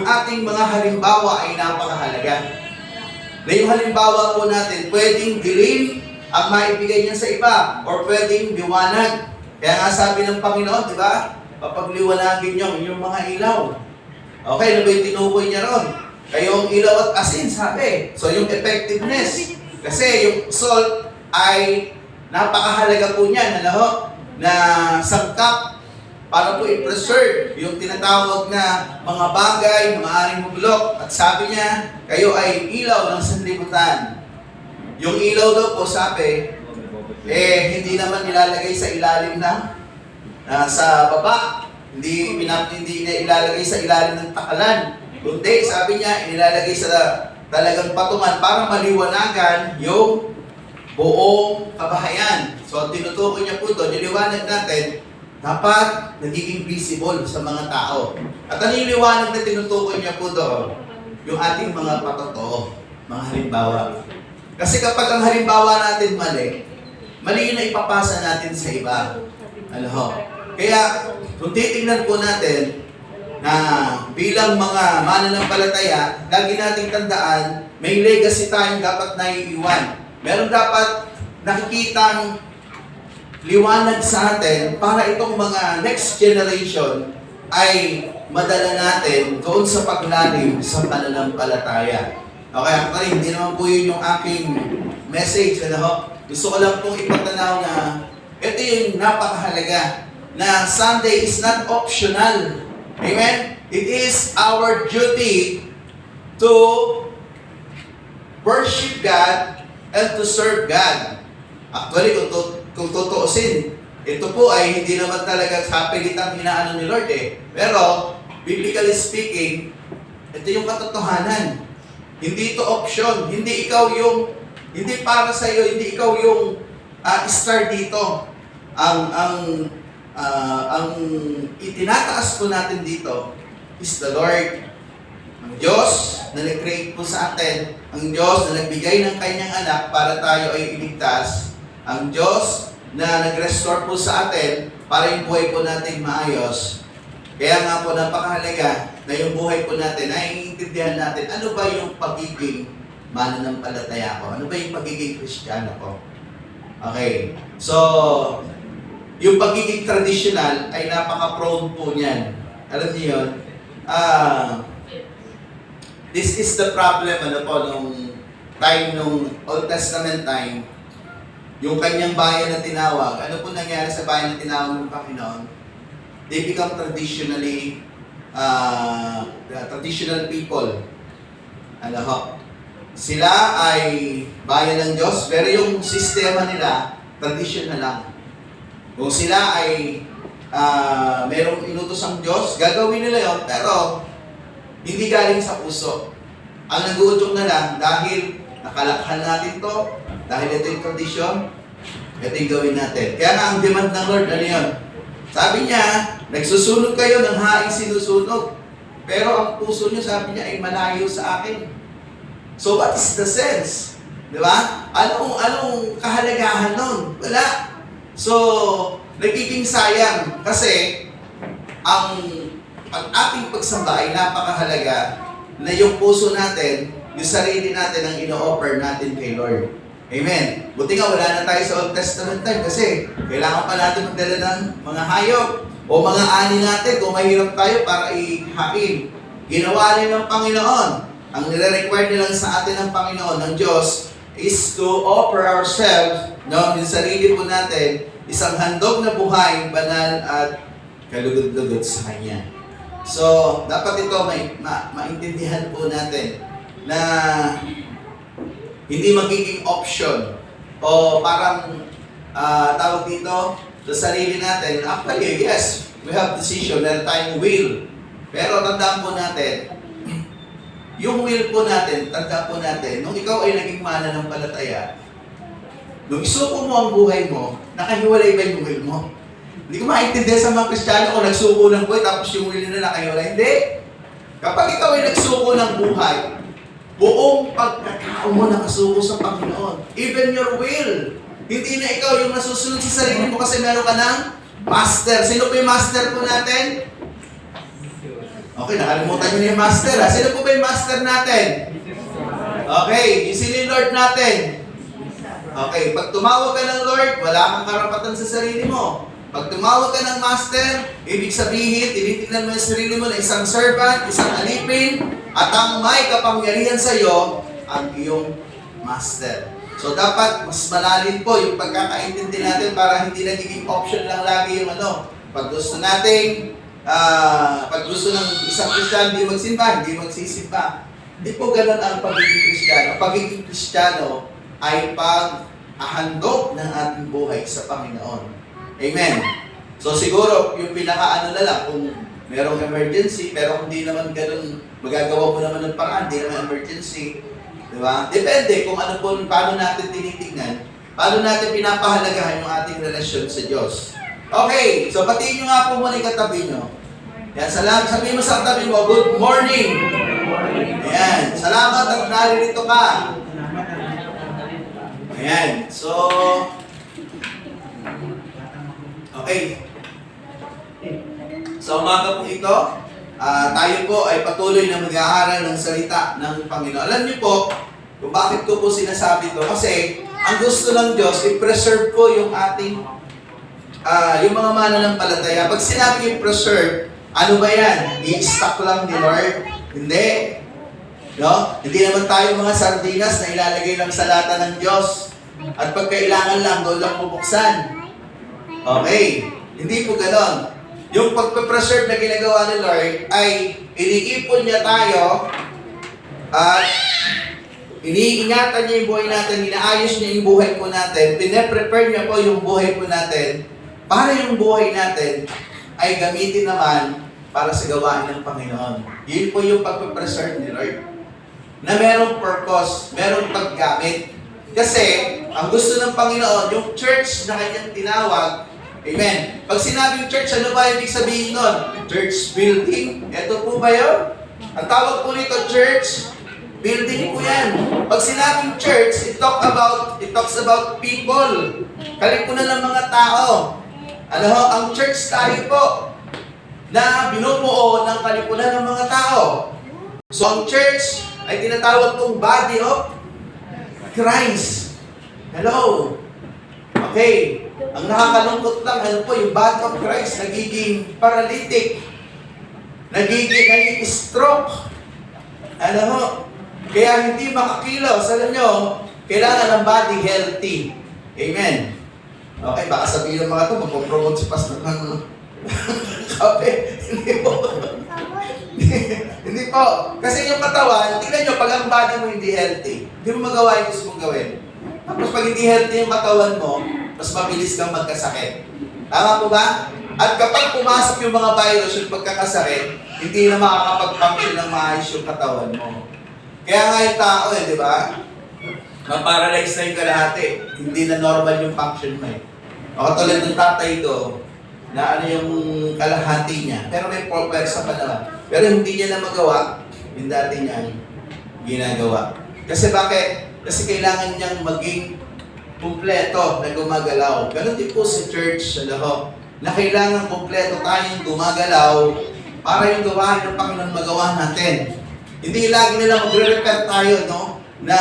ating mga halimbawa ay napakahalaga. Na yung halimbawa po natin, pwedeng dilim ang maibigay niya sa iba, or pwedeng liwanag. Kaya nga sabi ng Panginoon, di ba? Papagliwanagin niyo yung mga ilaw. Okay, ano ba yung tinukoy niya ron? Kayong ilaw at asin, sabi. So, yung effectiveness. Kasi yung salt ay napakahalaga po niyan, na sangkap para po i-preserve yung tinatawag na mga bagay na maaaring maglok. At sabi niya, kayo ay ilaw ng sanlibutan. Yung ilaw daw po, sabi, hindi naman nilalagay sa ilalim sa baba. Hindi na ilalagay sa ilalim ng takalan. Kundi, sabi niya, inilalagay sa talagang patungan para maliwanagan yung buong kabahayan. So, tinutukoy niya po doon, niliwanag natin, dapat nagiging visible sa mga tao. At ang liwanag na tinutukoy niya po doon, yung ating mga patotoo, mga halimbawa. Kasi kapag ang halimbawa natin mali, mali yun na ipapasa natin sa iba. Ano ho? Kaya, kung titingnan po natin, na bilang mga mananampalataya, lagi nating tandaan, may legacy tayong dapat naiiwan. Meron dapat nakikitang liwanag sa atin para itong mga next generation ay madala natin doon sa paglalim sa pananampalataya. Okay, actually, hindi naman po yun yung aking message. Gusto ko lang pong ipatanaw na ito yung napakahalaga na Sunday is not optional. Amen? It is our duty to worship God and to serve God. Actually, kung tutuusin, ito po ay hindi naman talaga kapilitang hinaano ni Lord Pero, biblically speaking, ito yung katotohanan. Hindi ito option. Hindi para sa iyo, hindi ikaw yung star dito. Ang itinataas po natin dito is the Lord. Ang Diyos na nag-create po sa atin, ang Diyos na nagbigay ng kanyang anak para tayo ay iligtas, ang Diyos na nag-restore po sa atin para yung buhay po natin maayos. Kaya nga po napakahalaga na yung buhay po natin ay iintindihan natin ano ba yung pagiging mananampalataya ko, ano ba yung pagiging Kristiyano ko. Okay, so yung pagiging traditional ay napaka-prone po niyan. Alam niyo yun? This is the problem, nung Old Testament time, yung kanyang bayan na tinawag, ano po nangyari sa bayan na tinawag ng Panginoon? They become traditional people. Sila ay bayan ng Diyos, pero yung sistema nila, traditional lang. Kung sila ay merong inutos ang Diyos, gagawin nila yon, pero hindi galing sa puso. Ang nag-uutok na lang, dahil nakalakhan natin to, dahil ito yung tradisyon, ito yung gawin natin. Kaya nga ang demand ng Lord, ano yun? Sabi niya, nagsusunog kayo ng haing sinusunog. Pero ang puso niyo, sabi niya, ay malayo sa akin. So what is the sense? Di ba? Anong kahalagahan nun? Wala. So, nagiging sayang kasi ang ating pagsamba ay napakahalaga na yung puso natin, yung sarili natin ang ino-offer natin kay Lord. Amen. Buti nga wala na tayo sa Old Testament time kasi kailangan pa natin magdala ng mga hayop o mga ani natin kung mahirap tayo para ihain. Ginawa rin ng Panginoon. Ang nire-require nilang sa atin ng Panginoon, ng Diyos, is to offer ourselves, yung sarili po natin, isang handog na buhay, banal at kalugod-lugod sa Kanya. So, dapat ito maintindihan po natin na hindi magiging option o parang tawag dito sa sarili natin. Actually, yes, we have decision, meron tayong will. Pero tandaan po natin, yung will po natin, tandaan po natin, nung ikaw ay naging mananampalataya, nung isuko mo ang buhay mo, nakahiwalay ba yung will mo? Hindi ko maintindihan sa mga Kristiyano kung nagsuko ng buhay tapos yung will nila nakahiwalay. Hindi. Kapag ikaw ay nagsuko ng buhay, buong pagkatao mo nakasuko sa Panginoon. Even your will. Hindi na ikaw yung nasusunod sa sarili mo kasi meron ka ng master. Sino po yung master po natin? Okay, nakalimutan nyo na yung master. Sino po ba yung master natin? Okay, yung sino yung Lord natin? Okay, pag tumawag ka ng Lord, wala kang karapatan sa sarili mo. Pag tumawag ka ng master, ibig sabihin, tinitignan mo yung sarili mo na isang servant, isang alipin, at ang may kapangyarihan sa iyo, ang iyong master. So dapat mas malalim po yung pagkakaintindi natin para hindi nagiging option lang lagi yung pag gusto nating, pag gusto ng isang Kristiyano hindi magsimba, hindi magsisimba. Hindi po ganun ang pagiging Kristiyano. Ang pagiging Kristiyano ay pag-ahandog ng ating buhay sa Panginoon. Amen. So siguro, yung pinaka-ano na lang, kung merong emergency, pero kung di naman ganun, magagawa mo naman ng paraan, di naman emergency. Di ba? Depende kung ano po, paano natin tinitingnan, paano natin pinapahalagahan yung ating relasyon sa Diyos. Okay, so batiin nyo nga po muna yung katabi nyo. Yan, salamat. Sabihin mo sa katabi mo, good morning. Ayan, salamat at naririto ka. Ayan, so, okay. Sa umaga po ito, tayo po ay patuloy na mag-aaral ng salita ng Panginoon. Alam niyo po, kung bakit ko po sinasabi ito, kasi ang gusto ng Diyos, i-preserve po yung ating, yung mga mananampalataya. Pag sinabi yung preserve, ano ba yan? I-stock lang ni Lord? Hindi. No? Hindi naman tayo mga sardinas na ilalagay lang sa lata ng Diyos. At pag kailangan lang, doon lang bubuksan. Okay. Hindi po ganon. Yung pagpe-preserve na ginagawa ni Lord ay iniipon niya tayo at iniingatan niya yung buhay natin, inaayos niya yung buhay po natin, pine-prepare niya po yung buhay po natin para yung buhay natin ay gamitin naman para sa gawain ng Panginoon. Yun po yung pagpe-preserve ni Lord. Na merong purpose, merong paggamit. Kasi, ang gusto ng Panginoon, yung church na kanyang tinawag, amen. Pag sinabing church, ano ba ibig sabihin nun? Church building. Ito po ba yun? Ang tawag po nito, church building po yan. Pag sinabing church, it talks about people. Kalipunan ng mga tao. Ano ho, ang church tayo po na binubuo ng kalipunan ng mga tao. So, ang church ay tinatawag pong body of Christ. Hello. Okay. Ang nakakalungkot lang, ano po, yung body of Christ, nagiging paralytic, nagiging stroke. Ano ho? Kaya hindi makakilos. Alam nyo, kailangan ng body healthy. Amen. Okay, baka sabihin ng mga ito, magpo-promote si Pastor ng kape. Hindi po. Hindi po. Kasi yung katawan, tingnan nyo, pag ang body mo hindi healthy, hindi mo magawa yung gusto mong gawin. Tapos pag hindi healthy yung katawan mo, mas mabilis kang magkasakit. Tama po ba? At kapag pumasok yung mga virus, yung pagkakasakit, hindi na makakapag-function ng maayos yung katawan mo. Kaya nga yung tao di ba? Ma-paralyze na yung kalahati. Hindi na normal yung function mo O katulad ng tatay ko, na ano yung kalahati niya. Pero may pwersa pa naman. Pero hindi niya na magawa yung dati niyang ginagawa. Kasi bakit? Kasi kailangan niyang maging kumpleto na gumagalaw. Ganon din po sa church, na kailangan kumpleto tayong gumagalaw para yung gawain ng Panginoon magawa natin. Hindi lagi nila magre-repair tayo, na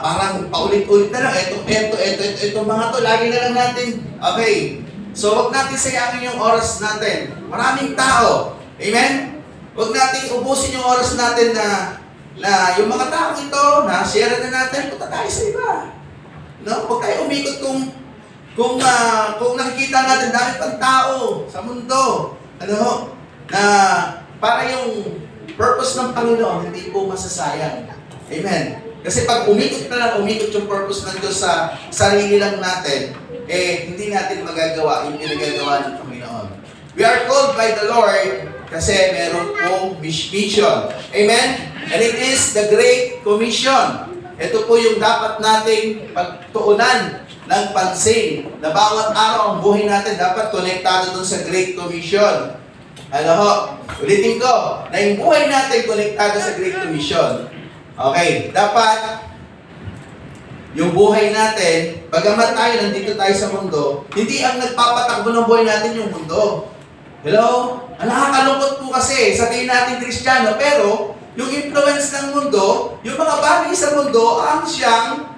parang paulit-ulit na lang, ito mga to, lagi na lang natin. Okay. So, wag natin sayangin yung oras natin. Maraming tao. Amen? Wag natin ubusin yung oras natin na yung mga tao ito, na-share na natin, punta tayo sa iba. Huwag tayo umikot kung nakikita natin dami pang tao sa mundo. Na para yung purpose ng Panginoon, hindi po masasayang. Amen? Kasi pag umikot yung purpose ng Diyos sa sarili lang natin, hindi natin magagawa yung pinagagawa ng Panginoon. We are called by the Lord kasi meron pong mission. Amen? And it is the Great Commission. Ito po yung dapat nating pagtuunan ng pansin na bawat araw ang buhay natin dapat konektado dun sa Great Commission. Ulitin ko, na yung buhay natin konektado sa Great Commission. Okay, dapat yung buhay natin, bagamat tayo nandito tayo sa mundo, hindi ang nagpapatakbo ng buhay natin yung mundo. Hello? Ang nakakalungkot po kasi, sabihin natin Kristiyano, pero yung influence ng mundo, yung mga bagay sa mundo, ang siyang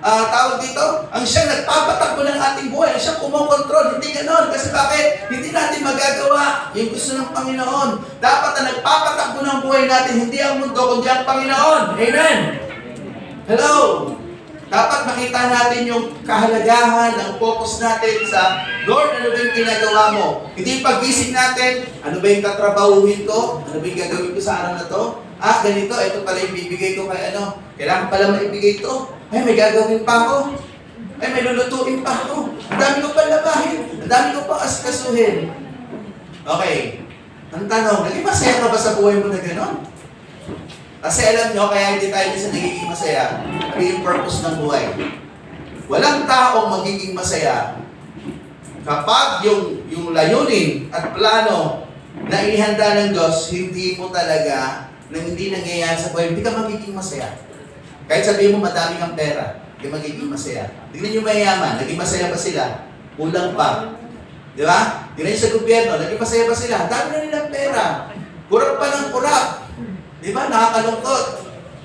tawag dito, ang siyang nagpapatakbo ng ating buhay, ang siyang kumokontrol. Hindi ganon. Kasi bakit? Hindi natin magagawa yung gusto ng Panginoon. Dapat na nagpapatakbo ng buhay natin, hindi ang mundo, kundi ang Panginoon. Amen? Hello? Dapat makita natin yung kahalagahan ng focus natin sa Lord, ano ba yung ginagawa mo? Hindi pag-gising natin, ano ba yung tatrabahuhin ko? Ano ba yung gagawin ko sa araw na to? ganito, ito pala yung bibigay ko kay ano. Kailangan pala maibigay ito. Ay, may gagawin pa ako. Ay, may lulutuin pa ako. Ang dami ko pa labahin. Ang dami ko pa asikasuhin. Okay. Ang tanong, naging masaya ka ba sa buhay mo na gano'n? Kasi alam nyo, kaya hindi tayo minsan nagiging masaya. Ano yung purpose ng buhay? Walang taong magiging masaya kapag yung layunin at plano na inihanda ng Diyos, hindi mo talaga, nang hindi nangyayari sa buhay, hindi ka magiging masaya. Kahit sabihin mo, madami kang pera, hindi magiging masaya. Tingnan nyo mayaman, naging masaya ba sila? Kulang pa. Di ba? Tingnan nyo sa gobyerno, naging masaya ba sila? Dami na nilang pera. Kurap pa ng kurap. Di ba? Nakakalungkot.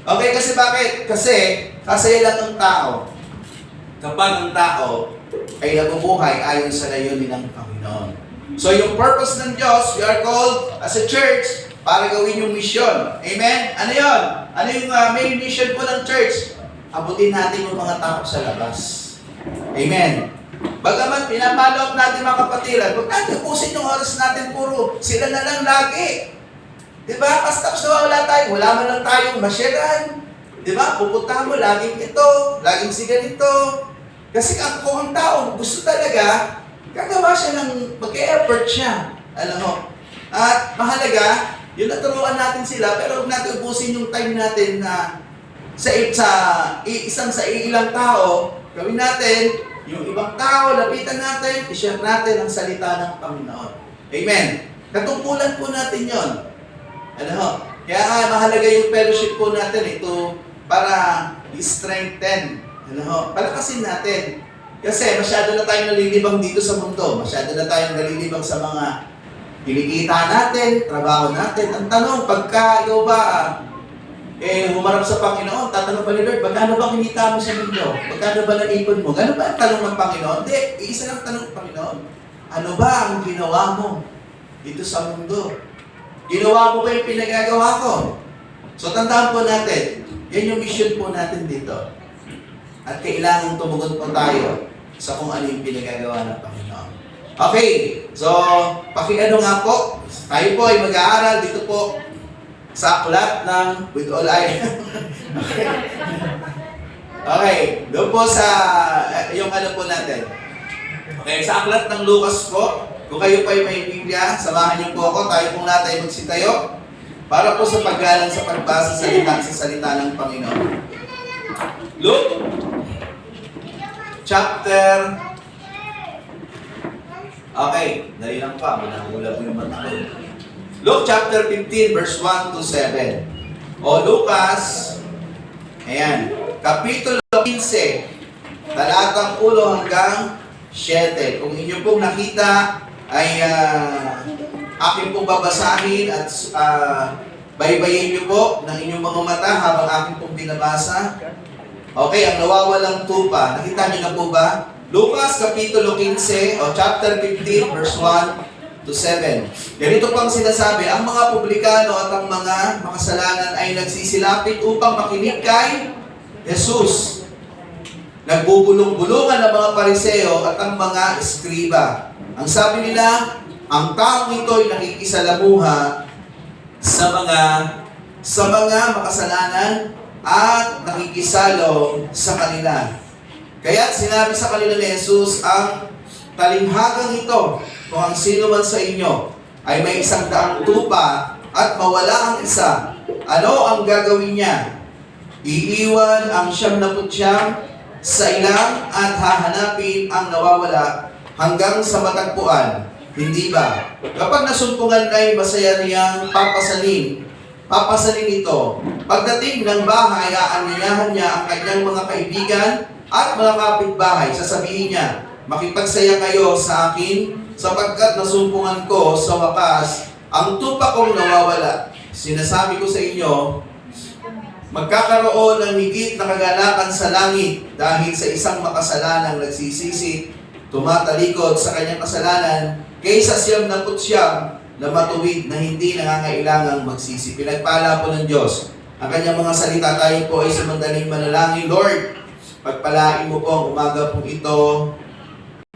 Okay, kasi bakit? Kasi, kasaya lang ang tao. Kapag ang tao ay nabubuhay ayon sa layunin ng Panginoon. So, yung purpose ng Diyos, we are called as a church para gawin yung mission. Amen? Ano yun? Ano yung main mission po ng church? Abutin natin yung mga tao sa labas. Amen? Bagaman pinapaloob natin mga kapatiran, huwag natin ubusin yung oras natin puro sila na lang lagi. Diba? Tapos wala tayo, wala man lang tayong masyaran. Diba? Pupunta mo, laging ito, laging si ganito. Kasi kung ang tao gusto talaga, gagawa siya ng mag-e-effort siya. Alam mo? At mahalaga, yung naturuan natin sila, pero huwag natin ubusin yung time natin na sa ilang tao, gawin natin, yung ibang tao, lapitan natin, i-share natin ang salita ng Panginoon. Amen. Katungkulan po natin yon. Ano? Kaya mahalaga yung fellowship po natin ito para i-strengthen. Ano? Palakasin natin. Kasi masyado na tayong nalilibang dito sa mundo. Masyado na tayong nalilibang sa mga kinikita natin, trabaho natin. Ang tanong, pagka ikaw ba humarap sa Panginoon, tatanong pa ni Lord, magkano ba kinita mo sa mundo? Magkano ba naipon mo? Gano'n ba ang tanong ng Panginoon? Hindi, isa lang tanong ng Panginoon. Ano ba ang ginawa mo dito sa mundo? Ginawa mo ba yung pinagagawa ko? So tandaan po natin, yan yung mission po natin dito. At kailangan tumugon po tayo sa kung ano yung pinagagawa ng Panginoon. Okay, so pakiano nga po, tayo po ay mag-aaral dito po sa aklat ng with all I. Okay, doon po sa yung ano po natin. Okay, sa aklat ng Lucas po, kung kayo pa ay may Biblia, samahan niyo po ako, tayo pong lahat ay magsitayo para po sa paggalang sa pagbasa sa salita ng Panginoon. Luke chapter okay, dali lang pa, manahula po yung mata ko. Luke chapter 15 verse 1 to 7. O Lucas, ayan, kapitulo 15, talatang 1 hanggang 7. Kung inyo pong nakita, ay aking pong babasahin at baybayin niyo po ng inyong mga mata habang aking pong binabasa. Okay, ang nawawalang tupa. Nakita niyo na po ba? Lucas Kapitulo 15 o chapter 15 verse 1 to 7. Ganito pang sinasabi, ang mga publikano at ang mga makasalanan ay nagsisilapit upang makinig kay Jesus. Nagbubulong-bulungan ang mga pariseo at ang mga eskriba. Ang sabi nila, ang taong ito ay nakikisalamuha sa mga makasalanan at nakikisalo sa kanila. Kaya sinabi sa kanila ni Jesus, ang talinghagang ito, kung ang sino man sa inyo ay may 100 tupa at mawala ang isa, ano ang gagawin niya? Iiwan ang 99 sa ilang at hahanapin ang nawawala hanggang sa matagpuan. Hindi ba? Kapag nasumpungan ay masaya niyang papasalin ito. Pagdating ng bahay, aanyayahan niya ang kanyang mga kaibigan at mga kapitbahay. Sasabihin niya, makipagsaya kayo sa akin sapagkat nasumpungan ko sa wakas ang tupa kong nawawala. Sinasabi ko sa inyo, magkakaroon ng higit na kagalakan sa langit dahil sa isang makasalanang nagsisisi, tumatalikod sa kanyang kasalanan, kaysa 99 na matuwid na hindi nangangailangang magsisi. Pinagpala po ng Diyos ang kanyang mga salita. Tayo po ay sumandaling manalangin. Lord, pagpalain mo po ang umaga pong ito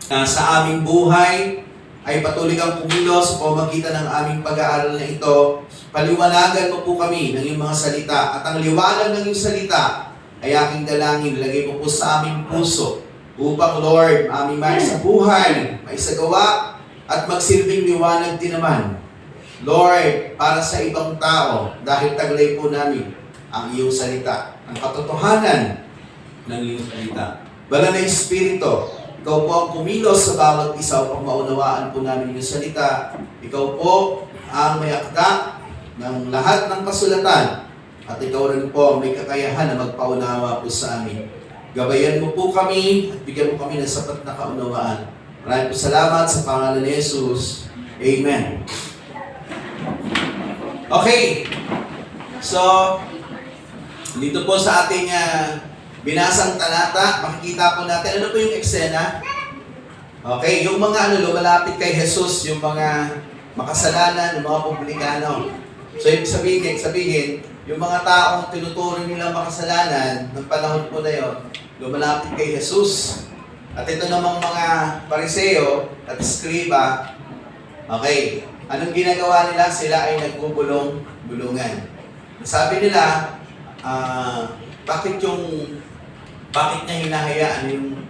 sa aming buhay, ay patuloy kang kumilos o magkita ng aming pag-aaral na ito. paliwanagan mo po kami ng iyong mga salita at ang liwanag ng iyong salita ay aking dalangin, lagay mo po sa aming puso upang Lord, aming maisabuhay, maisagawa at magsilbing liwanag din naman. Lord, para sa ibang tao, dahil taglay po namin ang iyong salita, ang katotohanan ng iyong salita. Banal na Espiritu, ikaw po ang kumilos sa bawat isa upang maunawaan po namin yung salita. Ikaw po ang may akda ng lahat ng kasulatan at ikaw rin po ang may kakayahan na magpaunawa po sa amin. Gabayan mo po kami at bigyan mo kami ng sapat na kaunawaan. Maraming po salamat sa pangalan ni Jesus. Amen. Okay. So, dito po sa ating binasang talata, makikita po natin, ano po yung eksena? Okay, yung mga lumalapit kay Jesus, yung mga makasalanan, yung mga publikano. So, ibig sabihin, yung mga taong tinuturing nilang makasalanan, ng panahon po na yun, lumalapit kay Jesus. At ito namang mga pariseo at eskriba, okay, anong ginagawa nila? Sila ay nagbubulong-bulungan. Sabi nila, bakit niya hinahayaan yung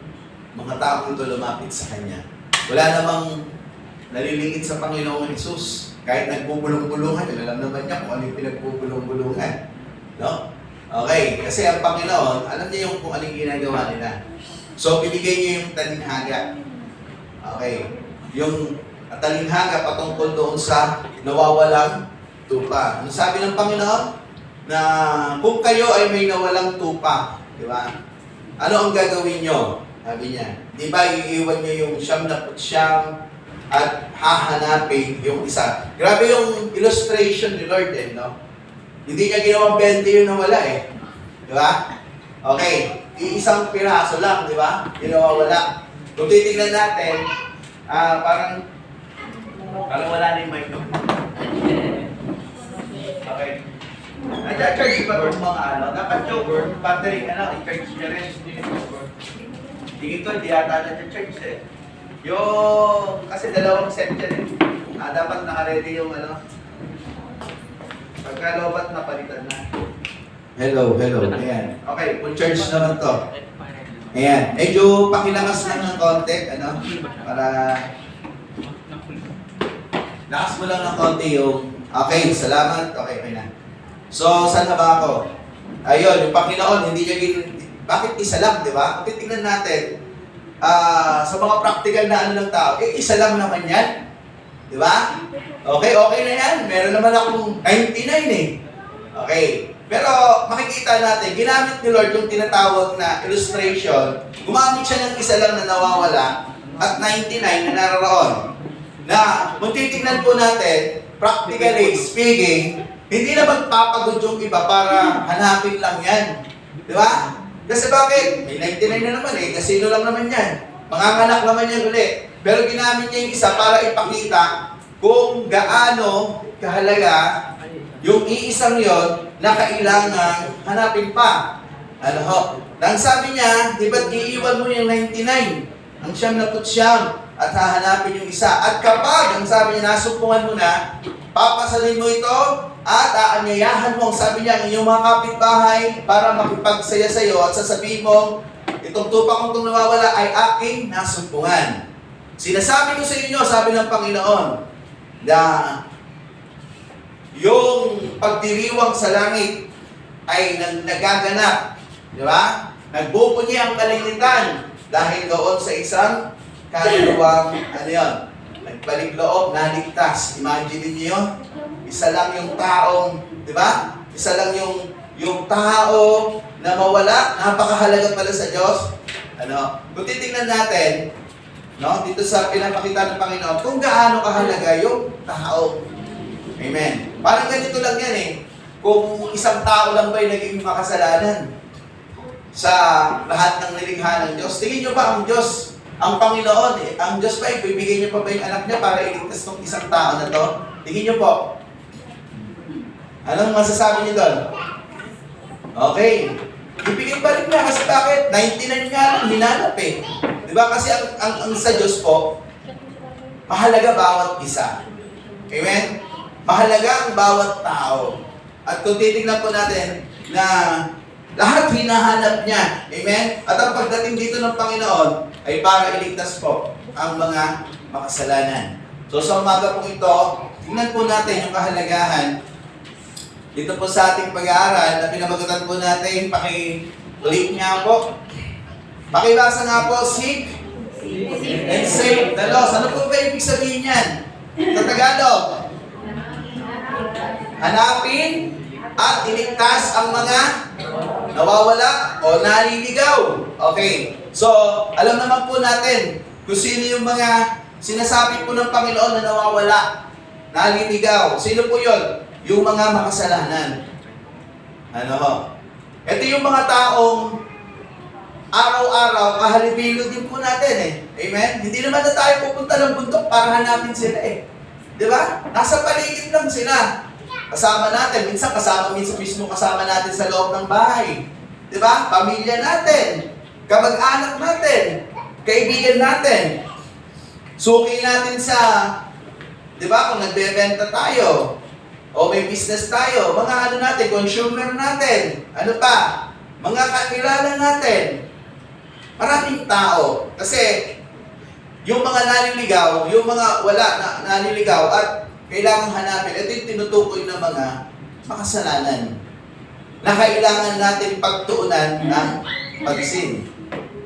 mga taong ito lumapit sa Kanya? Wala namang nalilingid sa Panginoong Jesus. Kahit nagbubulong-bulungan, alam naman niya kung ano yung pinagbubulong-bulungan. No? Okay, kasi ang Panginoon, alam niya kung ano yung ginagawa nila. So, binigay niya yung talinhaga. Okay. Yung talinhaga patungkol doon sa nawawalang tupa. Ano sabi ng Panginoon? Na kung kayo ay may nawalang tupa, di ba? Ano ang gagawin nyo? Sabi niya. Di ba, iiwan nyo yung siyam na putsyam at hahanapin yung isa. Grabe yung illustration ni Lord no? Hindi niya ginawang 20 yung nawala Di ba? Okay. Iisang piraso lang, di ba? Yung nawawala. Kung titignan natin, parang wala na yung mic. Okay. Nag-charge ba itong mga dapat yung battery, i-charge niya rin. Tingin ko, hindi yata na-charge Yung, kasi dalawang set yan dapat naka-ready yung pagka lobat na, palitan na. Hello. Ayan. Okay, full charge naman to. Ayan. Medyo pakilakas lang ng konti, para lakas mo lang ng konti yung okay, salamat. Okay na. So, saan na ba ako? Ayun, yung Panginoon, hindi niya bakit isa lang, di ba? Kung titignan natin, sa mga practical na ng tao, isa lang naman yan. Di ba? Okay na yan. Meron naman akong 99 Okay. Pero makikita natin, ginamit ni Lord yung tinatawag na illustration. Gumamit siya ng isa lang na nawawala at 99 na naroon. Na, kung titignan po natin, practically speaking, hindi na magpapagod yung iba para hanapin lang yan. Di ba? Kasi bakit? May 99 na naman kasino lang naman yan. Manganganak naman yan ulit. Pero ginamit niya yung isa para ipakita kung gaano kahalaga yung iisang yon na kailangan hanapin pa. Nang sabi niya, di ba't iiwan mo yung 99? Ang siyam na putsyam at hahanapin yung isa. At kapag, ang sabi niya, nasumpungan mo na, papasalin mo ito at aanyayahan mo, ang sabi niya, ang iyong mga kapitbahay para makipagsaya sa iyo at sasabihin mo, itong tupa kong itong nawawala ay aking nasumpungan. Sinasabi ko sa inyo, sabi ng Panginoon, na yung pagdiriwang sa langit ay nagaganap. Di ba? Nagbubunyi ang kalinitan dahil doon sa isang kaluluwang, nagbalik loob, naligtas. Imagine niyo yun? Isa lang yung taong, di ba? Isa lang yung tao na mawala, napakahalaga pala sa Diyos. Kung titingnan natin, dito sa pinapakita ng Panginoon, kung gaano kahalaga yung tao. Amen. Parang ganito lang yan Kung isang tao lang ba yung naging makasalanan sa lahat ng nilikha ng Diyos, tingin nyo ba ang Diyos, ang Panginoon, ang Diyos ba, ibibigay niyo pa ba yung anak niya para iligtas ng isang tao na to? Tingin nyo po. Anong masasabi niyo doon? Okay. Ibigay pa rin niya kasi bakit? 99 nga lang, hinanap Diba? Kasi ang sa Diyos po, mahalaga bawat isa. Amen? Mahalaga ang bawat tao. At kung titignan po natin na lahat hinahanap niya. Amen? At ang pagdating dito ng Panginoon ay para iligtas po ang mga makasalanan. So sa umaga po ito, tingnan po natin yung kahalagahan dito po sa ating pag-aaral na pinabagatan po natin. Paki-click nga po. Pakibasa nga po, seek and save the lost. Ano po ba ibig sabihin yan? Sa Tagalog? Hanapin at iligtas ang mga nawawala o naliligaw. Okay. So, alam naman po natin kung sino yung mga sinasabi po ng Panginoon na nawawala, naliligaw. Sino po yun? Yung mga makasalanan. Ano ho? Ito yung mga taong araw-araw, kahalipilo din po natin eh. Amen? Hindi naman na tayo pupunta ng bundok para hanapin sila eh. Di ba? Nasa paligid lang sila. Kasama natin. Minsan mismo kasama natin sa loob ng bahay. Di ba? Pamilya natin. Kamag-anak natin. Kaibigan natin. Suki natin sa, di ba, kung nagbebenta tayo, o may business tayo, mga ano natin, consumer natin, ano pa, mga kakilala natin, maraming tao. Kasi, yung mga naliligaw, yung mga wala na naliligaw at kailangang hanapin, ito yung tinutukoy ng mga makasalanan na kailangan natin pagtuunan ng pagsin.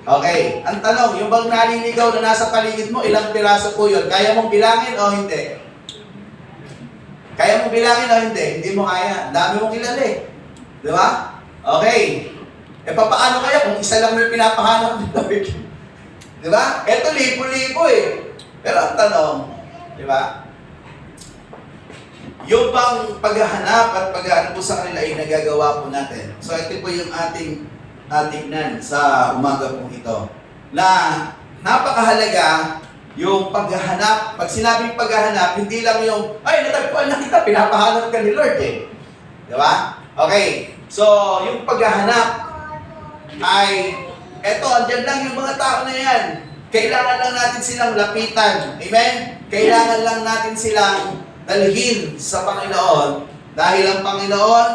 Okay, ang tanong, yung bang naliligaw na nasa paligid mo, ilang piraso po yun? Kaya mong bilangin o hindi? Kaya mong bilangin o hindi? Hindi mo kaya. Ang dami mong kilala eh. Di ba? Okay. E paano kaya kung isa lang yung pinapahanap nila? Di ba? Ito libo-libo eh. Pero ang tanong, di ba? Yung bang paghahanap at pag-ano po sa kanila ay nagagawa po natin. So ito po yung ating tignan sa umaga po ito. Na napakahalaga yung paghahanap. Pag sinabing paghahanap, hindi lang yung, ay, natagpuan na kita, pinapahanap ka ni Lord eh. Di ba? Okay. So, yung paghahanap ay, eto, andyan lang yung mga tao na yan. Kailangan lang natin silang lapitan. Amen? Kailangan lang natin silang dalhin sa Panginoon. Dahil ang Panginoon,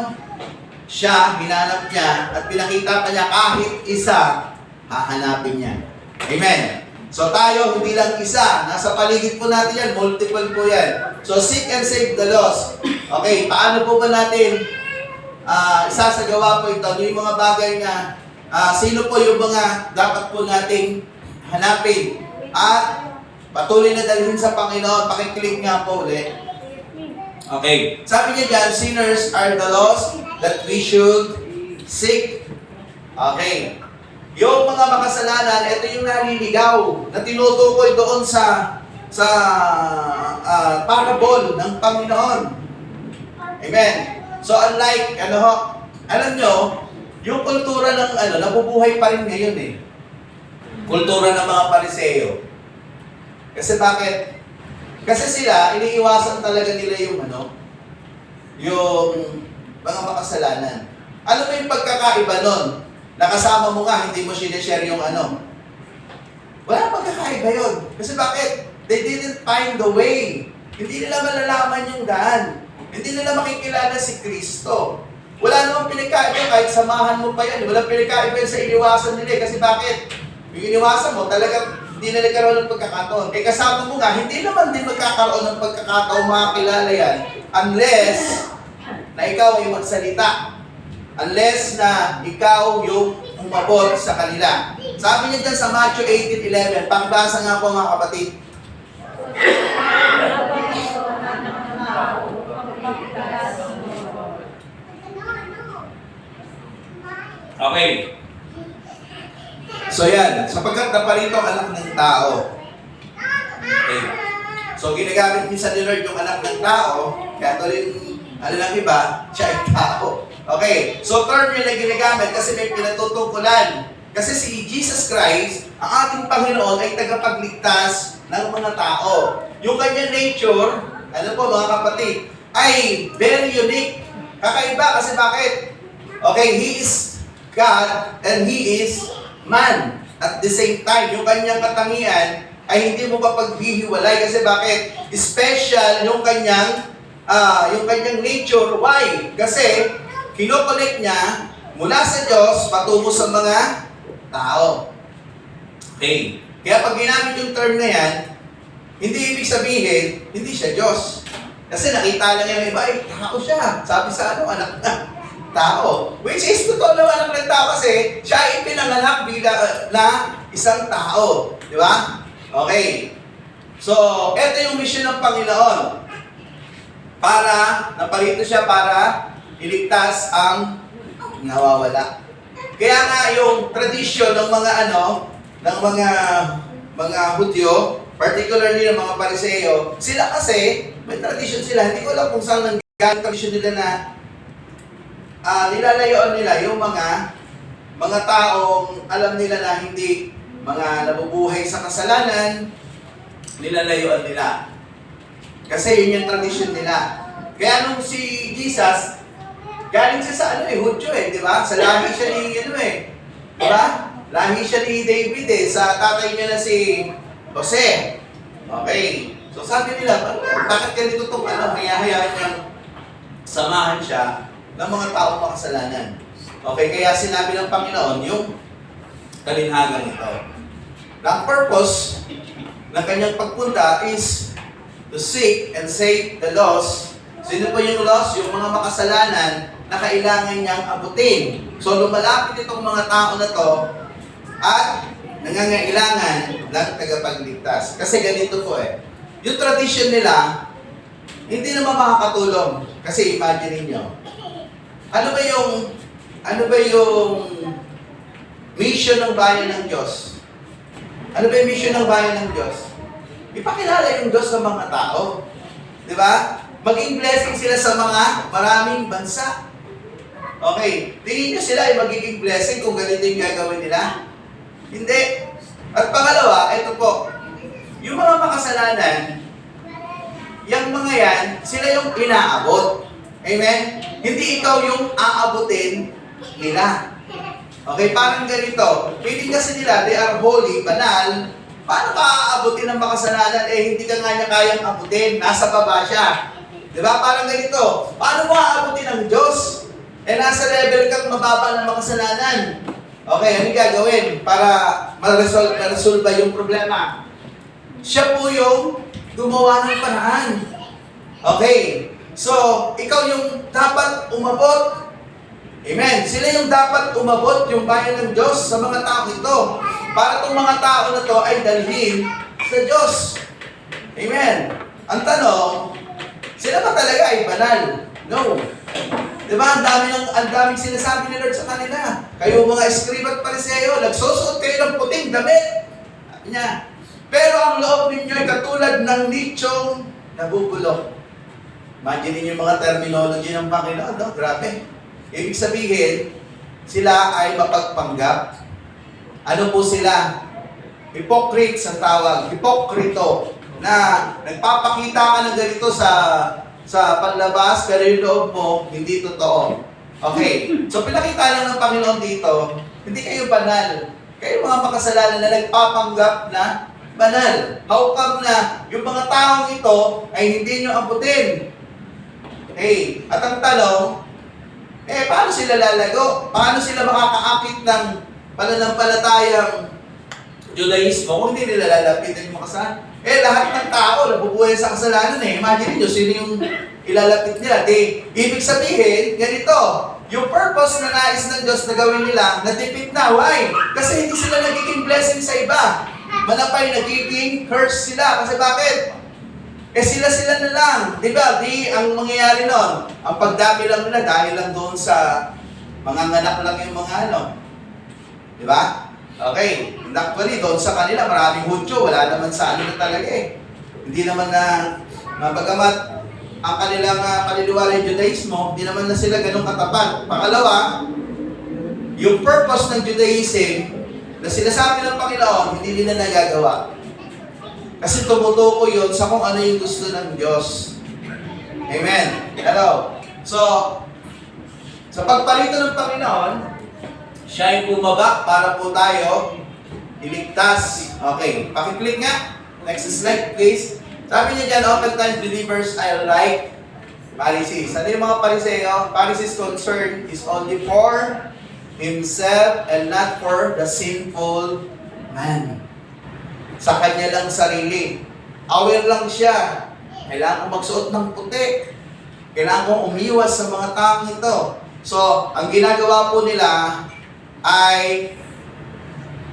siya, hinanap niya, at pinakita pa niya kahit isa, hahanapin niya. Amen? So tayo, hindi lang isa. Nasa paligid po natin yan. Multiple po yan. So seek and save the lost. Okay, paano po ba natin isasagawa po ito? Ano yung mga bagay na sino po yung mga dapat po nating hanapin? At patuloy na dalhin sa Panginoon. Pakiclick nga po ulit. Okay. Sabi niya dyan, sinners are the lost that we should seek. Okay. Yung mga makasalanan, ito yung naliligaw na tinutukoy doon sa parable ng Panginoon. Amen. So unlike, alam nyo, yung kultura ng nabubuhay pa rin ngayon eh. Kultura ng mga Pariseo. Kasi bakit? Kasi sila, iniiwasan talaga nila yung yung mga makasalanan. Ano ba yung pagkakaiba nun? Nakasama mo nga, hindi mo sinishare yung Wala pagkakaiba yun. Kasi bakit? They didn't find the way. Hindi nila malalaman yung daan. Hindi nila makikilala si Kristo. Wala namang pinagkaiba kahit samahan mo pa yan. Walang pinagkaiba sa iniwasan nila. Kasi bakit? Yung iniwasan mo, talagang hindi na nagkaroon ng pagkakataon. Eh kasama mo nga, hindi naman din magkakaroon ng pagkakataon makakilala yan unless na ikaw ay magsalita. Unless na ikaw yung umabot sa kanila. Sabi niya dyan sa Matthew 18:11, pakibasa nga po mga kapatid. Okay. So yan, sapagkat naparito ang anak ng tao. Okay. So ginagamit minsan ni Lord yung anak ng tao, kaya tuloy lang iba, siya ay tao. Okay, so term yun na ginagamit kasi may pinatutungkulan. Kasi si Jesus Christ, ang ating Panginoon ay tagapagligtas ng mga tao. Yung kanyang nature, mga kapatid, ay very unique. Kakaiba kasi bakit? Okay, He is God and He is man. At the same time, yung kanyang katangian ay hindi mo kapaghihiwalay. Kasi bakit? Special yung kanyang yung kanyang nature. Why? Kasi kinokonek niya mula sa Diyos patungo sa mga tao. Okay. Kaya pag ginamit yung term na yan, hindi ibig sabihin, hindi siya Diyos. Kasi nakita lang yung iba, tao siya. Sabi sa anak na, tao. Which is, totoo naman anak ng tao kasi siya ipinanganak na isang tao. Di ba? Okay. So, ito yung mission ng Panginoon. Naparito siya para iligtas ang nawawala. Kaya nga yung tradisyon ng mga Hudyo, particularly ng mga Pariseo, sila kasi, may tradisyon sila, hindi ko alam kung saan nanggaling tradisyon nila na nilalayoan nila yung mga taong alam nila na hindi mga nabubuhay sa kasalanan, nilalayuan nila. Kasi yun yung tradisyon nila. Kaya nung si Jesus, galing siya sa Hudyo di ba? Sa lahi siya ni di ba? Lahi siya ni David sa tatay niya na si Jose. Okay. So sabi nila, bakit ganito itong hayahayaan niyang samahan siya ng mga taong makasalanan? Okay, kaya sinabi ng Panginoon yung kalinhagan ito. Ang purpose ng kanyang pagpunta is to seek and save the lost. Sino po yung lost? Yung mga makasalanan na kailangan niyang abutin. So lumalapit itong mga tao na to at nangangailangan ng tagapagligtas. Kasi ganito po yung tradition nila, hindi naman makakatulong. Kasi imagine niyo, ano ba yung mission ng bayan ng Diyos? Ano ba yung mission ng bayan ng Diyos? Ipakilala yung Diyos sa mga tao. Di ba? Maging blessing sila sa mga maraming bansa. Okay. Tingin nyo sila ay magiging blessing kung ganito yung gagawin nila? Hindi. At pangalawa, ito po. Yung mga makasalanan, yung mga yan, sila yung inaabot. Amen? Hindi ikaw yung aabutin nila. Okay, parang ganito. Feeling kasi nila, they are holy, banal. Paano ka aabutin ng makasalanan? Hindi ka nga niya kayang abutin. Nasa baba siya. Diba? Parang ganito. Paano mo aabutin ng Diyos? Nasa level kang mababa ng makasalanan. Okay, ano gagawin para ma-resolve yung problema? Siya po yung gumawa ng paraan. Okay. So, ikaw yung dapat umabot. Amen. Sila yung dapat umabot yung bayan ng Diyos sa mga tao ito. Para itong mga tao na to ay dalhin sa Diyos. Amen. Ang tanong, sila ba talaga ay banal? No. Diba? Ang daming sinasabi ni Lord sa kanila. Kayo mga eskriba at pariseo, nagsusuot kayo ng puting damit. Sabi niya. Pero ang loob ninyo ay katulad ng nichong nabubulok. Imagine niyo yung mga terminology ng Panginoon, no? Grabe. Ibig sabihin, sila ay mapagpanggap. Ano po sila? Hypocrite sa tawag. Hipokrito. Na nagpapakita ka ng ganito sa panlabas, pero yung loob mo, hindi totoo. Okay. So pinakita lang ng Panginoon dito, hindi kayo banal. Kayo mga makasalanan na nagpapanggap na banal. How come na yung mga taong ito ay hindi nyo abutin? Okay. At ang tanong, paano sila lalago? Paano sila makakaakit ng pananampalatayang Judaismo kung hindi nila lalapitan yung makasalanan? Lahat ng tao nabubuhay sa kasalanan Imagine nyo, sino yung ilalapit nila? Ibig sabihin, ganito, yung purpose na nais ng Diyos na gawin nila, natipid na. Why? Kasi hindi sila nagiging blessing sa iba. Manapay, nagiging curse sila. Kasi bakit? Sila na lang. Diba? Ang mangyayari nun, ang pagdami lang nila dahil lang doon sa manganganak lang yung mga Diba? Okay. Actually, doon sa kanila, maraming Hudyo. Wala naman sa na talaga Hindi naman na bagamat ang kanilang paniniwala yung Judaismo, hindi naman na sila ganun katapat. Pangalawa, yung purpose ng Judaism na sinasabi ng Panginoon, hindi nila nagagawa. Kasi tumutuko yun sa kung ano yung gusto ng Diyos. Amen. Hello. So, sa pagparito ng Panginoon, siya ay bumaba para po tayo iligtas. Okay, pakiclick nga. Next slide, please. Sabi niya dyan, oftentimes believers are like Pharisees. Ano yung mga Pariseo? Pharisees' concern is only for himself and not for the sinful man. Sa kanya lang sarili. Aware lang siya. Kailangan kong magsuot ng puti. Kailangan kong umiwas sa mga taong ito. So, ang ginagawa po nila ay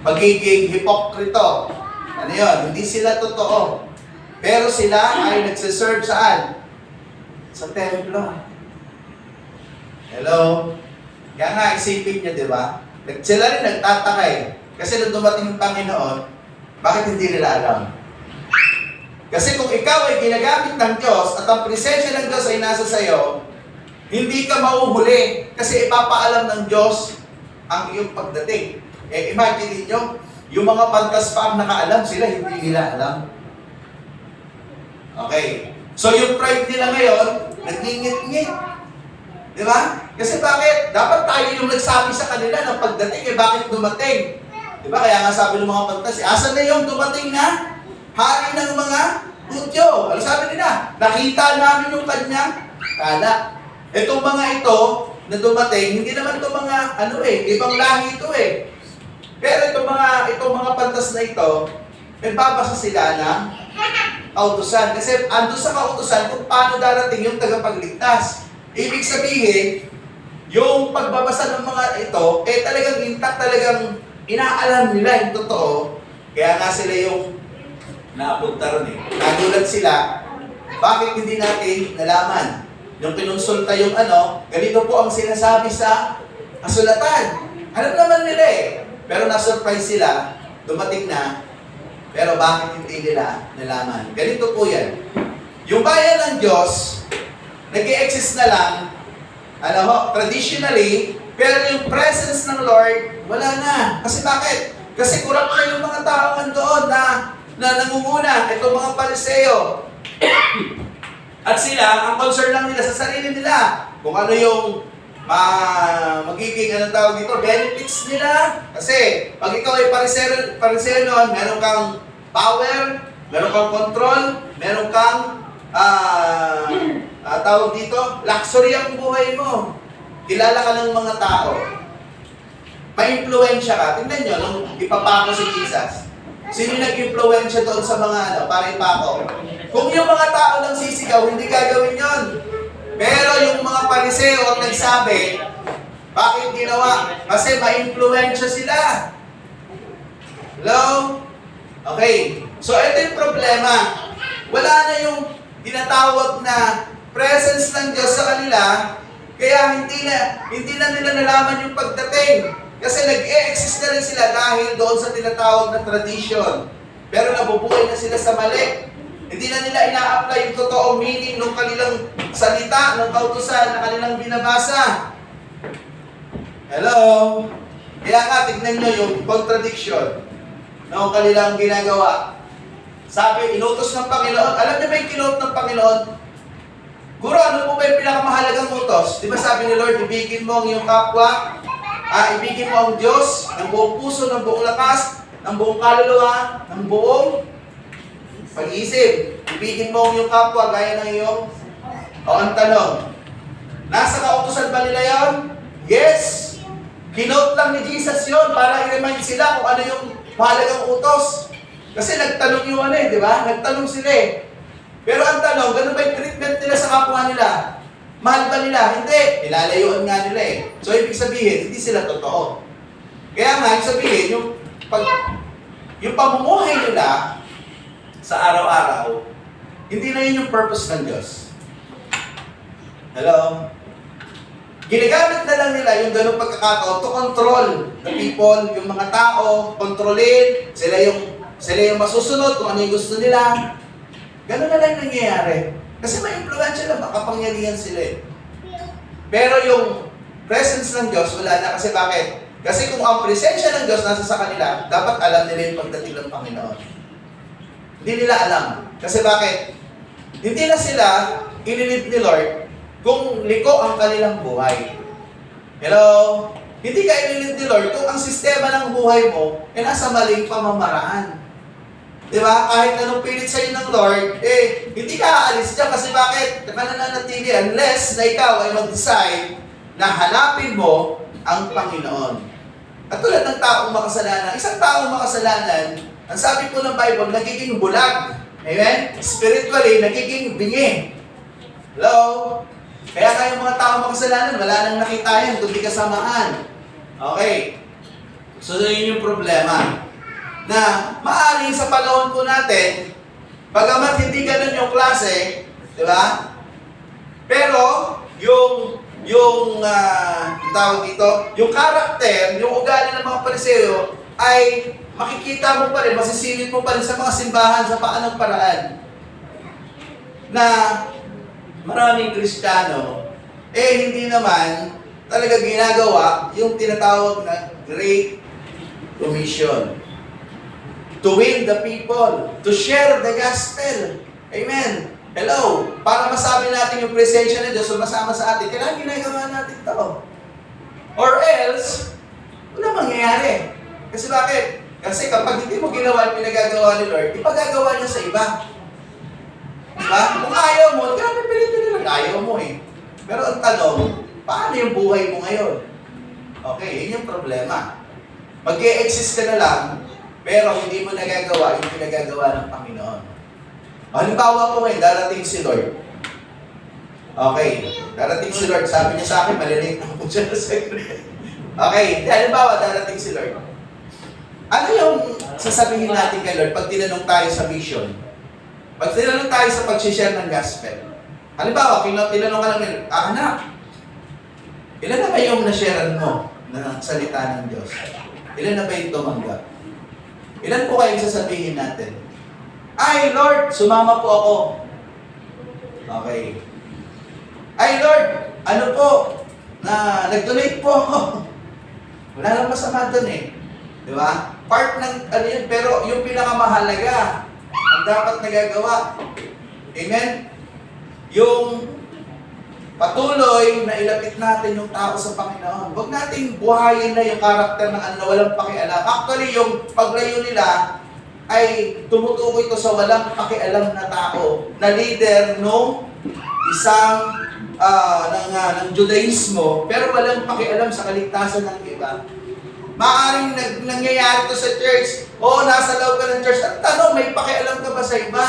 pagiging hipokrito. Ano yun? Hindi sila totoo. Pero sila ay nagsiserve saan? Sa templo. Hello? Kaya nga, isipin niyo, di ba? Sila rin nagtataka eh. Kasi nung dumating yung Panginoon, bakit hindi nila alam? Kasi kung ikaw ay ginagamit ng Diyos at ang presensya ng Diyos ay nasa sayo, hindi ka mauhuli kasi ipapaalam ng Diyos ang iyong pagdating. Eh, imagine niyo, yung mga pantas pa ang nakaalam, sila hindi nila alam. Okay. So yung pride nila ngayon, nagngingit-ngit. Di ba? Kasi bakit? Dapat tayo yung nagsabi sa kanila ng pagdating, eh bakit dumating? Di ba? Kaya nga sabi ng mga pantas, asan na yung dumating na hari ng mga Hudyo? Ano sabi nila? Nakita namin yung kanyang kala. Itong mga ito na dumating, hindi naman itong mga ibang lahi ito eh. Pero itong mga pantas na ito, nagbabasa sila ng kautusan. Kasi ando sa kautusan kung paano darating yung tagapagligtas. Ibig sabihin, yung pagbabasa ng mga ito, talagang intact, talagang inaalam nila yung totoo. Kaya nga sila yung napunta ron eh. Nagulat sila, bakit hindi natin nalaman? Yung pinonsulta yung ganito po ang sinasabi sa kasulatan. Alam naman nila eh. Pero na-surprise sila, dumating na, pero bakit hindi nila nalaman? Ganito po yan. Yung bayan ng Diyos, nag-i-exist na lang, traditionally, pero yung presence ng Lord, wala na. Kasi bakit? Kasi corrupt na yung mga tao doon na nangunguna, itong mga Pariseo. At sila, ang concern lang nila sa sarili nila. Kung ano yung magiging, tawag dito, benefits nila. Kasi, pag ikaw ay Pariseo noon, meron kang power, meron kang control, meron kang tawag dito, luxury ang buhay mo. Kilala ka ng mga tao. Ma-impluensya ka. Tingnan nyo, nung ipapako si Jesus. Sino nag-impluensya doon sa mga para ipako? Kung yung mga tao lang sisigaw, hindi gagawin yon. Pero yung mga Pariseo ang nagsabi, bakit ginawa? Kasi ma-impluensya sila. Hello? Okay. So, ito yung problema. Wala na yung tinatawag na presence ng Diyos sa kanila, kaya hindi na nila nalaman yung pagdating. Kasi nag-e-exist na rin sila dahil doon sa tinatawag na tradition. Pero nabubuhay na sila sa mali. Hindi na nila ina-apply yung totoong meaning ng kanilang salita, ng kautusan na kanilang binabasa. Hello? Kaya nga, tignan nyo yung contradiction ng kanilang ginagawa. Sabi, inutos ng Panginoon. Alam niyo ba yung kinuot ng Panginoon? Guro, ano po ba yung pinakamahalagang utos? Di ba sabi ni Lord, ibigin mo ang iyong kapwa, ibigin mo ang Diyos ng buong puso, ng buong lakas, ng buong kaluluwa, ng buong pag-iisip. Ibigin mo ang iyong kapwa gaya ng iyong ang tanong. Nasa kautusan ba nila yon? Yes! Kinote lang ni Jesus yon para i-remind sila kung ano yung mahalagang utos. Kasi nagtanong yung di ba? Nagtanong sila eh. Pero ang tanong, ganun ba yung treatment nila sa kapwa nila? Mahal ba nila? Hindi. Nilalayuan nga nila eh. So, ibig sabihin, hindi sila totoo. Kaya nga, ibig sabihin, yung pamumuhay nila sa araw-araw, hindi na yun yung purpose ng Diyos. Hello? Ginagamit na lang nila yung ganung pagkakataon to control the people, yung mga tao, kontrolin, sila yung masusunod kung ano yung gusto nila. Ganun na lang nangyayari. Kasi may influensya lang, makapangyarihan sila eh. Pero yung presence ng Diyos, wala na. Kasi bakit? Kasi kung ang presensya ng Diyos nasa sa kanila, dapat alam nila yung pagdating ng Panginoon. Hindi nila alam. Kasi bakit? Hindi na sila inilid ni Lord kung liko ang kanilang buhay. Hello? Hindi ka inilid ni Lord kung ang sistema ng buhay mo ay nasa maling pamamaraan. Di ba? Kahit anong pilit sa'yo ng Lord, hindi ka aalis dyan. Kasi bakit? Mananatili unless na ikaw ay mag-decide na hanapin mo ang Panginoon. At tulad ng taong makasalanan, isang taong makasalanan, ang sabi po ng Bible, nagiging bulag. Amen? Spiritually, nagiging bingi. Hello? Kaya kayong mga taong makasalanan, wala nang nakita yan, kundi kasamaan. Okay. So, yun yung problema. Na maaaring sa panahon po natin, bagamat hindi ganun yung klase, di ba? Pero, tawag dito, yung karakter, yung ugali ng mga Pariseo, ay makikita mo pa rin, masisilip mo pa rin sa mga simbahan sa paanong paraan. Na maraming Kristiyano, hindi naman talaga ginagawa yung tinatawag na Great Commission. To win the people, to share the gospel. Amen. Hello. Para masabi natin yung presensya ng Diyos sumasama sa atin, kailangan ginagawa natin ito. Or else, wala mangyayari. Kasi bakit? Kasi kapag hindi mo ginawa yung pinagagawa ni Lord, ipagagawa niya sa iba. Diba? Kung ayaw mo, grabe pilitin nila. Ayaw mo eh. Pero ang tanong, paano yung buhay mo ngayon? Okay, yun yung problema. Mag-e-exist ka na lang, pero hindi mo nagagawa yung pinagagawa ng Panginoon. Halimbawa po ngayon, darating si Lord. Okay, darating si Lord. Sabi niya sa akin, malilate ako siya sa secret. Okay, halimbawa, darating si Lord. Ano yung sasabihin natin kay Lord pag tinanong tayo sa mission? Pag tinanong tayo sa pag-share ng gospel? Halimbawa, tinanong ka lang, anak, ilan na ba yung na-sharean mo ng salita ng Diyos? Ilan na ba yung tumanggap? Ilan po kayong sasabihin natin? Ay, Lord, sumama po ako. Okay. Ay, Lord, ano po, na nag-donate po ako. Wala lang masama doon eh. Di ba? Part ng, ano yun, pero yung pinakamahalaga, ang dapat nagagawa. Amen? Yung patuloy na ilapit natin yung tao sa Panginoon. Huwag nating buhayin na yung karakter ng ano na walang pakialam. Actually, yung paglayo nila ay tumutukoy ito sa walang pakialam na tao, na leader nung isang ng Judaismo, pero walang pakialam sa kaligtasan ng iba. Maaring nangyayari ito sa church. Oo, nasa loob ka ng church. Ang tanong, may pakialam ka ba sa iba?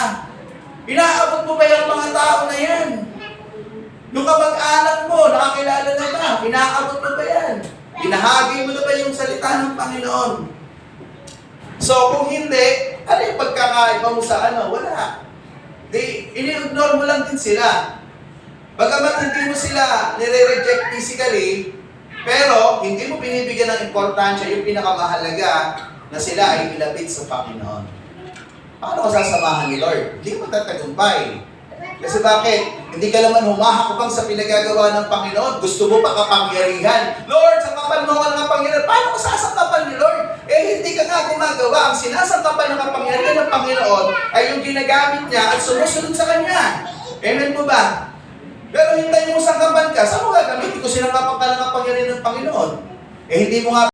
Inaabot mo ba yung mga tao na yan? Yung kamag-anak mo, nakakilala na ba? Inaabot mo ba yan? Binahagi mo na ba yung salita ng Panginoon? So, kung hindi, ano yung pagkakaiba mo sa ano? Wala. Ini-ignore mo lang din sila. Bagamat hindi mo sila nire-reject physically, pero hindi mo binibigyan ng importansya yung pinakamahalaga na sila ay ilapit sa Panginoon. Paano ka sasamahan ni Lord? Hindi ka matatagumpay. Kasi bakit? Hindi ka naman humahakbang sa pinagagawa ng Panginoon. Gusto mo pa kapangyarihan. Lord, sangkapan mo ako ng kapangyarihan. Paano ka sasangkapan ni Lord? Hindi ka nga gumagawa. Ang sinasangkapan ng kapangyarihan ng Panginoon ay yung ginagamit niya at sumusunod sa Kanya. Amen po ba? Pero hintayin mo sangkapan ka, saan mo gagamitin kung sinangkapan ka ng kapangyarihan ng Panginoon? Hindi mo nga